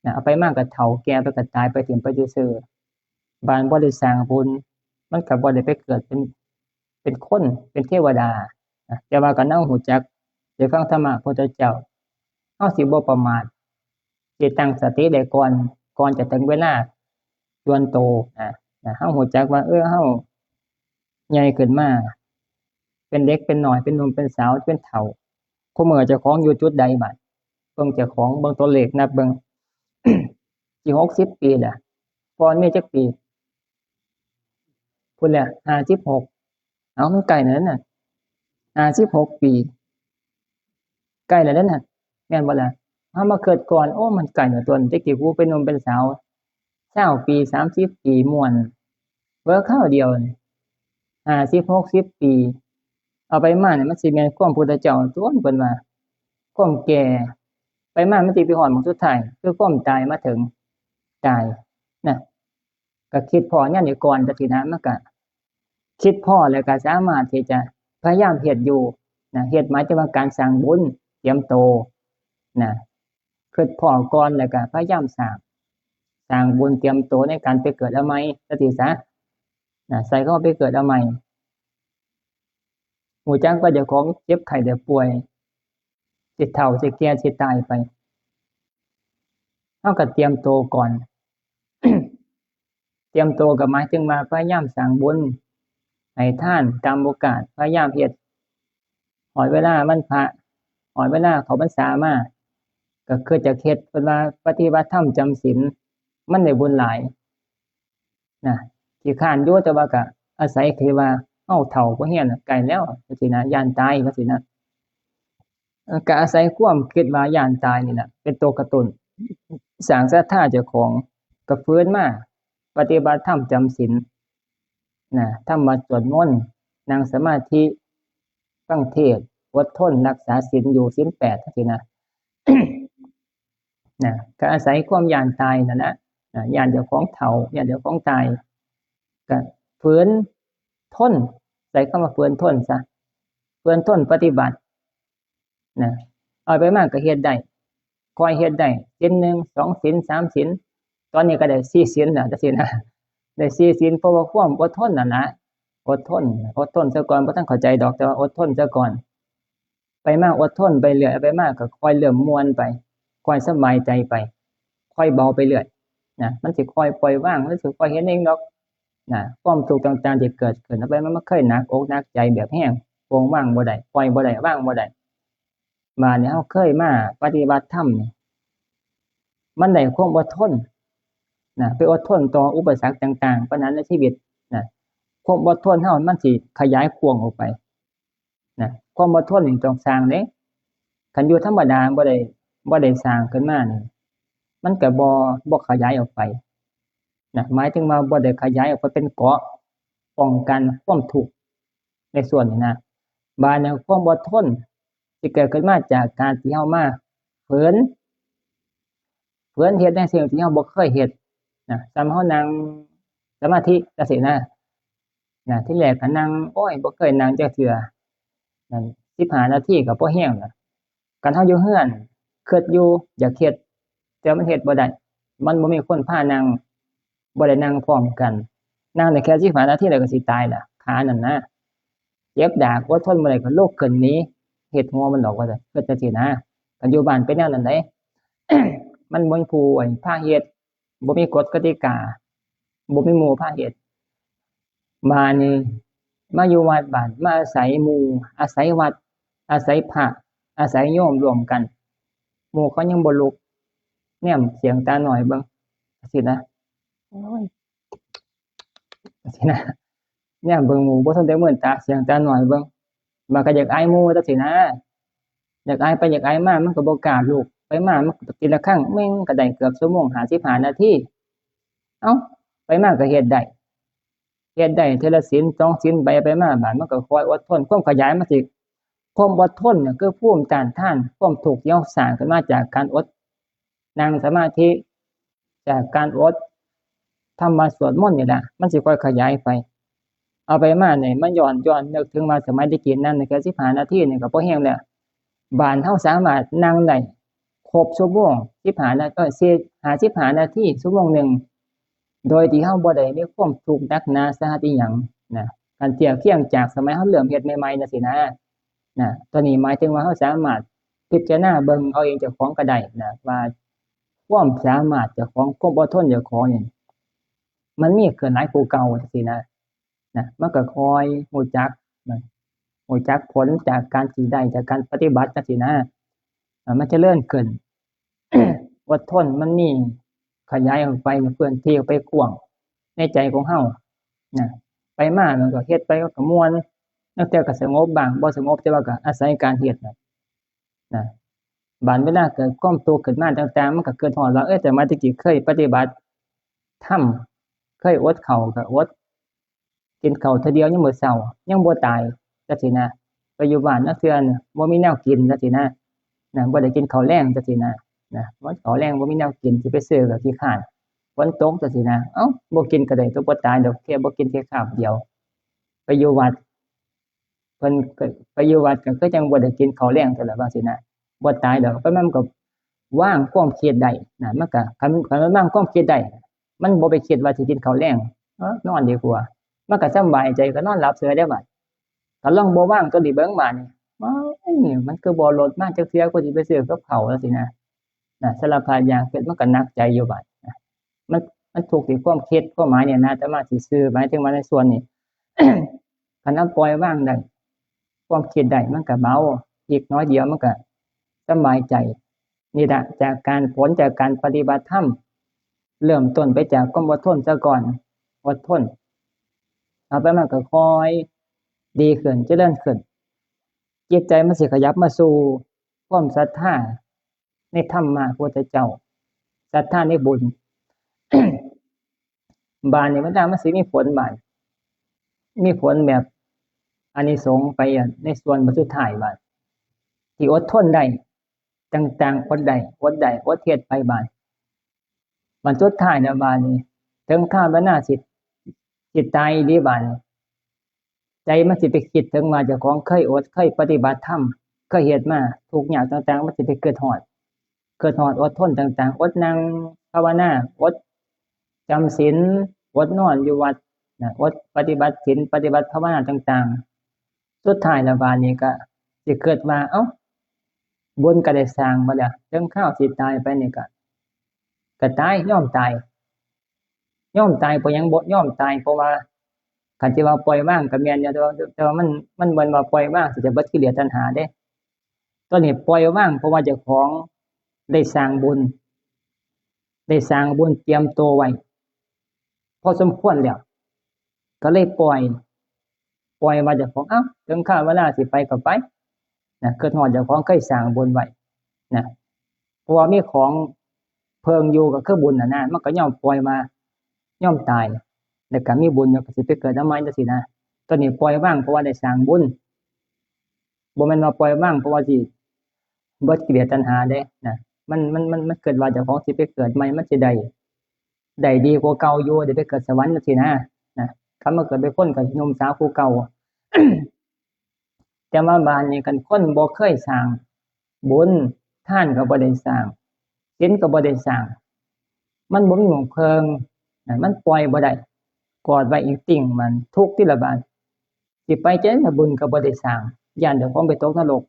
นะเอาไปมาก็เฒ่าแก่ไปก็ตายไปถิ้มไปซื่อๆบ้านบ่ได้สร้างบุญมันก็บ่ได้ไปเกิดเป็นคนเป็นเทวดานะแต่ว่าคันเรารู้จักได้ฟังธรรมะพระพุทธเจ้าเฮาสิบ่ประมาทสิตั้งสติได้ก่อนจะถึงเวลาส่วนโตเฮารู้จักว่าเฮาใหญ่ขึ้นมาเป็นเด็กเป็นน้อยเป็นหนุ่มเป็นสาวเป็นเฒ่าคุมื้อเจ้าของอยู่จุดใดบัดเบิ่งเจ้าของเบิ่งตัวเลขนับเบิ่ง สิ60ปีแล้วก่อนมีจักปีพู้นแหละ56เอ้ามันใกล้แล้วนั่นน่ะ56ปีใกล้แล้วนั่นน่ะแม่นบ่ล่ะเฮามาเกิดก่อนโอ้มันใกล้แล้วตัวแต่กี้กูเป็นหนุ่มเป็นสาว20ปี30ปีม่วนเบิ่งคราวเดียวนี่50 60ปีเอาไปมานี่มันสิแม่นความพุทธเจ้าตั่วเพิ่นว่าความแก่ไปมามันสิไปฮอดหม้องสุดท้ายคือความตายมาถึงตายนะก็คิดพ้อยามนี้ก่อนจังซี่นะมันก็คิดพ้อแล้วก็สามารถที่จะพยายามเฮ็ดอยู่นะเฮ็ดหมายถึงว่าการสร้างบุญเตรียมโตนะคิดพ้อก่อนแล้วก็พยายามสร้างบุญเตรียมโตในการไปเกิดเอาใหม่จังซี่ซะนะใส่คำว่าไปเกิดเอาใหม่รู้จักว่าเจ้าของเจ็บไข้ได้ป่วยสิเฒ่าสิแก่สิตายไปเฮาก็เตรียมโตก่อน เตรียมโตก็หมายถึงว่าพยายามสร้างบุญให้ทานตามโอกาสพยายามเฮ็ดฮอดเวลาวันพระฮอดเวลาเข้าพรรษามาก็คือจะเฮ็ดเพิ่นว่าปฏิบัติธรรมจำศีลมันได้บุญหลายนะขี้คร้านอยู่แต่ว่าก็อาศัยที่ว่าเฮาเฒ่าบ่แรงใกล้แล้วจังซี่นะย้านตายจังซี่นะก็อาศัยความคิดว่าย้านตายนี่แหละเป็นตัวกระตุ้นสร้างศรัทธาเจ้าของก็ฟื้นมาปฏิบัติธรรมจำศีลนะทำวัดสวดมนต์นั่งสมาธิฟังเทศน์อดทนรักษาศีลอยู่ศีล8จังซี่นะ นะก็อาศัยความย้านตายนั่นแหละย้านเจ้าของเฒ่าย้านเจ้าของตายก็ฝืนทนใช้คำว่าฝืนทนซะฝืนทนปฏิบัตินะเอาไปมาก็เฮ็ดได้ค่อยเฮ็ดได้ศีล1 2ศีล3ศีลตอนนี้ก็ได้4ศีลแล้วจังซี่นะได้4ศีลเพราะว่าความอดทนนั่นล่ะอดทนซะก่อนบ่ทันเข้าใจดอกแต่ว่าอดทนซะก่อนไปมาอดทนไปเรื่อยเอาไปมาก็ค่อยเริ่มม่วนไปค่อยสบายใจไปค่อยเบาไปเรื่อยนะมันสิค่อยปล่อยวางมันสิค่อยเห็นเองดอกนะความทุกข์ต่างๆที่เกิดขึ้นเอาไปมันเคยหนักอกหนักใจแบบแรงปลงวางบ่ได้ปล่อยบ่ได้วางบ่ได้ มาเนี่ยเฮาเคยมาปฏิบัติธรรมนี่มันได้ความอดทนนะไปอดทนต่ออุปสรรคต่างๆปัญหาในชีวิตนะความอดทนเฮามันสิขยายกว้างออกไปนะความอดทนนี่ต้องสร้างเด้คันอยู่ธรรมดาบ่ได้สร้างขึ้นมานี่มันก็บ่ขยายออกไปนะหมายถึงว่าบ่ได้ขยายออกไปเป็นเกราะป้องกันความทุกข์ในส่วนนี้นะบาดนี้ความอดทนสิเกิดขึ้นมาจากการที่เฮามาฝืนเฮ็ดในสิ่งที่เฮาบ่เคยเฮ็ดนะส่ำเฮานั่งสมาธิจังซี้นะที่แรกก็นั่งโอ๊ยบ่เคยนั่งจักเทื่อนั่น15นาทีก็พอแรงแล้วคันเฮาอยู่เรือนคิดอยู่อยากเฮ็ดแต่มันเฮ็ดบ่ได้มันบ่มีคนพานั่งบ่ได้นั่งพร้อมกันนั่งได้แค่15นาทีแล้วก็สิตายล่ะขานั่นนะเจ็บดากอดทนบ่ได้ก็ลุกขึ้นหนีเฮ็ดหัวมันออกว่าซั่นคิดจังซี้นะคันอยู่บ้านเป็นแนวนั้นเด้ มันบ่มีผู้พาเฮ็ดบ่มีกฎกติกาบ่มีหมู่พาเฮ็ดมานี่มาอยู่วัดบ้านมาอาศัยหมู่อาศัยวัดอาศัยพระอาศัยโยมร่วมกันหมู่เขายังบ่ลุกแนมเสียงตาน้อยเบิ่งจังซี้นะโอ๊ยจังซี้นะแนมเบิ่งหมู่บ่ทันได้มื่นตาเสียงตาน้อยเบิ่งมันก็อยากอายหมู่จังซี้นะอยากอายไปอยากอายมามันก็บ่กล้าลุกไปมามันก็ทีละครั้งแม่งก็ได้เกือบชั่วโมง55นาทีเอ้าไปมาก็เฮ็ดได้เทื่อละศีล2ศีลไปมาบาดมันก็คอยอดทนความขยายมันสิความอดทนเนี่ยคือภูมิต้านทานความทุกข์ที่เราสร้างขึ้นมาจากการอดนั่งสมาธิจากการอดธรรมะสวดมนต์นี่แหละมันสิค่อยขยายไปเอาไปมานี่มันย้อนนึกถึงว่าสมัยตะกี้นั่นแค่15นาทีนี่ก็พอแรงแล้วบ้านเฮาสามารถนั่งได้ครบชั่วโมง15นา55นาทีชั่วโมงหนึ่งโดยที่เฮาบ่ได้มีความทุกข์หนักหนาสาหัสอิหยังนะคันเทียบเคียงจากสมัยเฮาเริ่มเฮ็ดใหม่ๆจังซี้นะตัวนี้หมายถึงว่าเฮาสามารถพิจารณาเบิ่งเอาเองเจ้าของก็ได้นะว่าความสามารถเจ้าของความอดทนเจ้าของนี่มันมีขึ้นหลายกว่าเก่าจังซี้นะมันก็คอยรู้จักผลจากการที่ได้จากการปฏิบัติจังซี้นะมันเจริญขึ้น อดทนมันมีขยายออกไปพื้นที่ออกไปกว้างในใจของเฮานะไปมามันก็เฮ็ดไปก็ม่วนลางเทื่อก็สงบบ้างบ่สงบแต่ว่าก็อาศัยการเฮ็ดนะบัดเวลาเกิดความทุกข์ขึ้นมาต่างๆมันก็เกิดฮอดว่าแต่มาแต่กี้เคยปฏิบัติธรรมเคยอดข้าวก็อดกินข้าวเทื่อเดียวยังมื้อเช้ายังบ่ตายจังซี้นะไปอยู่บ้านลางเทื่อน่ะบ่มีแนวกินจังซี้นะบ่ได้กินข้าวแลงจังซี้นะมันข้าวแลงบ่มีแนวกินสิไปซื้อก็ขี้คร้านฝนตกจังซี้นะเอ้าบ่กินก็ได้ตัวบ่ตายดอกแค่บ่กินแค่คาบเดียวไปอยู่วัดเพิ่นก็ไปอยู่วัดก็คือจังบ่ได้กินข้าวแลงเท่านั้นว่าซี้นะบ่ตายดอกเพราะมันก็วางความคิดได้มันก็คันมันวางความคิดได้มันบ่ไปคิดว่าสิกินข้าวแลงนอนดีกว่ามันก็สำบายใจก็นอนหลับเฉยได้บัดก็ลองบ่วางตัวนี้เบิ่งบาดนี้ว้ายมันคือบ่ลดมาจักเทื่อกว่าสิไปซื้อกับข้าวจังซี้นะสารพัดอย่างเฮ็ดมันก็หนักใจอยู่บัดมันทุกข์ที่ความคิดความหมายเนี่ยนะอาตมาสิสื่อหมายถึงว่าในส่วนนี้ คันเอาปล่อยวางได้ความคิดได้มันก็เบาอีกน้อยเดียวมันก็สบายใจนี่ล่ะจากการผลจากการปฏิบัติธรรมเริ่มต้นไปจากความอดทนซะก่อนอดทนเอาไปมันก็ค่อยดีขึ้นเจริญขึ้นจิตใจมันสิขยับมาสู่ความศรัทธาในธรรมะพระพุทธเจ้าศรัทธาในบุญ บานนี่มันสิมีผลบานมีผลแบบอานิสงส์ไปในส่วนบรรสุดท้ายบานที่อดทนได้ต่างๆอดเฮ็ดไปบานบรรสุดท้ายบานนี้ถึงข้าวนาสิตายดีบานใจมันสิไปคิดถึงว่าเจ้าของเคยอดเคยปฏิบัติธรรมเคยเฮ็ดมาทุกอย่างต่างๆมันสิไปเกิดฮอดอดทนต่างๆอดนั่งภาวนาอดจำศีลอดนอนอยู่วัดอดปฏิบัติศีลปฏิบัติภาวนาต่างๆสุดท้ายแล้วบาดนี้ก็สิเกิดว่าบุญก็ได้สร้างมาแล้วถึงคราวสิตายไปนี่ก็ตายยอมตายเพราะหยังบ่ยอมตายเพราะว่าคันสิว่าปล่อยวางก็แม่นอยู่แต่ว่ามันบ่ว่าปล่อยวางสิจะเบิดกิเลสตัณหาเด้ตั อนนี้ปล่อยว่างเพราะว่าเจ้าของได้สร้างบุญเตรียมตัวไว้พอสมควรแล้วก็เลยปล่อยว่าเจ้าของถึงข้าเวลาสิไปก็ไปนะเกิดฮอดเจ้าของเคยสร้างบุญไว้นะเพราะว่ามีของเพิงอยู่ก็คือบุญนะมันก็ย่อมปล่อยมาย่อมตายแล้วก็มีบุญก็สิไปเกิดใหม่จังซี่นะตอนนี้ปล่อยว่างเพราะว่าได้สร้างบุญบ่แม่นว่าปล่อยว่างเพราะว่าสิเบิดกิเลสตัณหาเด้นะมันเกิดว่าเจ้าของสิไปเกิดใหม่มันสิได้ดีกว่าเก่าอยู่ได้ไปเกิดสวรรค์จังซี่นะคันมาเกิดเป็นคนก็หนุ่มสาวผู้เก่า แต่ว่าบ้านนี้กันคนบ่เคยสร้างบุญทานก็บ่ได้สร้างศีลก็บ่ได้สร้างมันบ่มีหม้องเพิงมันปล่อยบ่ได้กอดไว้อีกติ่งมันทุกข์ที่ละบาดสิไปจังบุญก็บ่ได้สร้างย้านเจ้าของไปตกนรก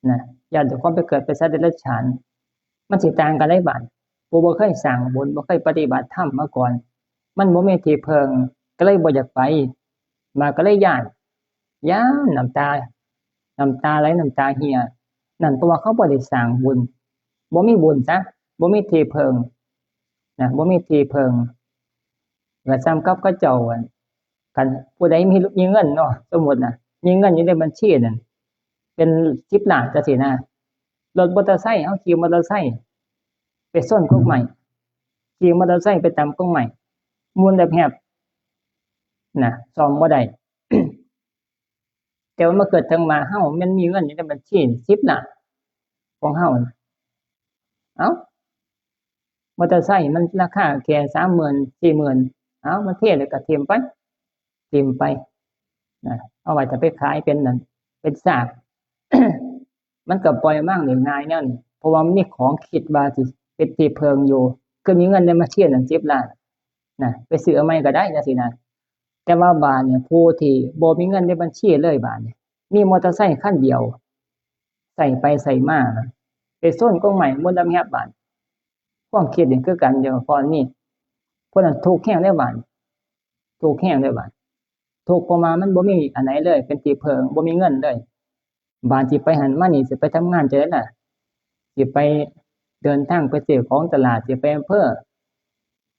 นะย้านเจ้าของไปเกิดเป็นสัตว์เดรัจฉานมันสิต่างกันหลายบาดผู้บ่เคยสร้างบุญบ่เคยปฏิบัติธรรมมาก่อนมันบ่มีที่เพิงก็เลยบ่อยากไปมาก็เลยย้านน้ำตาไหลน้ำตาเหี่ยนั่นเพราะว่าเขาบ่ได้สร้างบุญบ่มีบุญซะบ่มีที่เพิงนะบ่มีที่เพิงก็ซ้ำกับเขาเจ้ากันผู้ใดมีเงินเนาะสมมุตินะมีเงินอยู่ในบัญชีนั่นเป็น10 ล้านจังซี่นะรถมอเตอร์ไซค์ขี่มอเตอร์ไซค์ไปชนกกไม้ขี่มอเตอร์ไซค์ไปตำกกไม้มูลแหบนะซ่อมบ่ได้ แต่ว่ามาเกิดทางมาเฮามันมีเงินอยู่ในบัญชี10 ล้านของเฮาเอ้ามอเตอร์ไซค์มันราคาแค่30,000 40,000มันเทแล้วก็ทิ่มไปนะเอาไว้ถ้าไปขายเป็นนั่นเป็นซาก มันก็ปล่อยว่างได้ง่ายแนวนี้เพราะว่ามันมีของคิดว่าสิเป็นที่เพิงอยู่คือมีเงินในบัญชีนั่น10 ล้านนะไปซื้อเอาใหม่ก็ได้จังซี่นะแต่ว่าบาดเนี่ยผู้ที่บ่มีเงินในบัญชีเลยบาดนี้มีมอเตอร์ไซค์คันเดียวใส่ไปใส่มาไปชนกกไม้มูลแหบบาดความคิดนี่คือกันเดียวพอนี้พวกนั้นทุกข์แฮงได้บาดทุกข์แฮงได้บาดทุกข์เพราะว่ามันบ่มีอันไหนเลยเป็นที่เพิงบ่มีเงินเลยบาดสิไปหันมานี่สิไปทำงานจังได๋ล่ะสิไปเดินทางไปซื้อของตลาดสิไปอำเภอ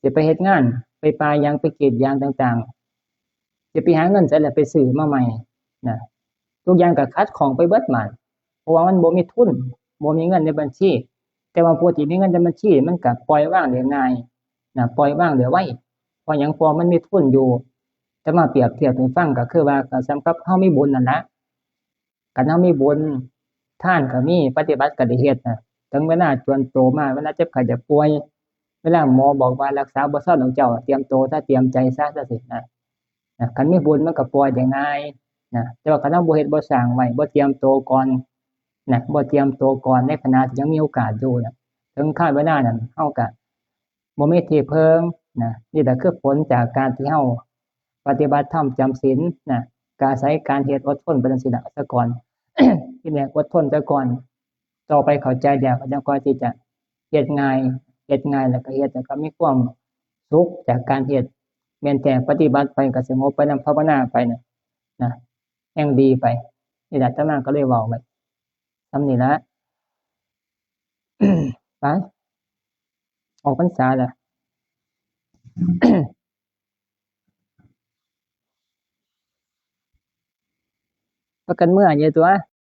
สิไปเฮ็ดงานไปปายางไปกรีดยางต่างๆสิไปหาเงินไสล่ะไปซื้อมาใหม่นะทุกอย่างก็ขัดข้องไปเบิดหมดเพราะว่ามันบ่มีทุนบ่มีเงินในบัญชีแต่ว่าผู้ที่มีเงินในบัญชีมันก็ปล่อยวางได้ง่ายนะปล่อยวางได้ไวเพราะหยังเพราะมันมีทุนอยู่แต่มาเปรียบเทียบให้ฟังก็คือว่าก็ส่ำกับเฮามีบุญนั่นล่ะคันเฮามีบุญทานก็มีปฏิบัติก็ได้เฮ็ดนะถึงเวลาจวนโตมาเวลาเจ็บไข้ได้ป่วยเวลาหมอบอกว่ารักษาบ่เซาดอกเจ้าเตรียมโตซะเตรียมใจซะจังซี่นะคันมีบุญมันก็ปล่อยได้ง่ายนะแต่ว่าคันเฮาบ่เฮ็ดบ่สร้างไว้บ่เตรียมโตก่อนนะบ่เตรียมโตก่อนในขณะที่ยังมีโอกาสอยู่น่ะถึงคาดเวลานั้นเฮาก็บ่มีที่เพิงนะนี่แหละคือผลจากการที่เฮาปฏิบัติธรรมจำศีลนะก็อาศัยการเฮ็ดอดทนไปจังซี่ล่ะซะก่อน ที่แรกอดทนซะก่อนต่อไปเข้าใจแล้วก็จังค่อยที่จะเฮ็ดง่ายแล้วก็เฮ็ดแล้วก็มีความสุขจากการเฮ็ดแม่นแต่ปฏิบัติไปก็สงบไปนำภาวนาไปนะแฮ่งดีไปนี่ล่ะอาตมาก็เลยเว้าไว้ส่ำนี้ล่ะ ไปออกพรรษาแล้ว พากันเมื่ออยู่ตั่ว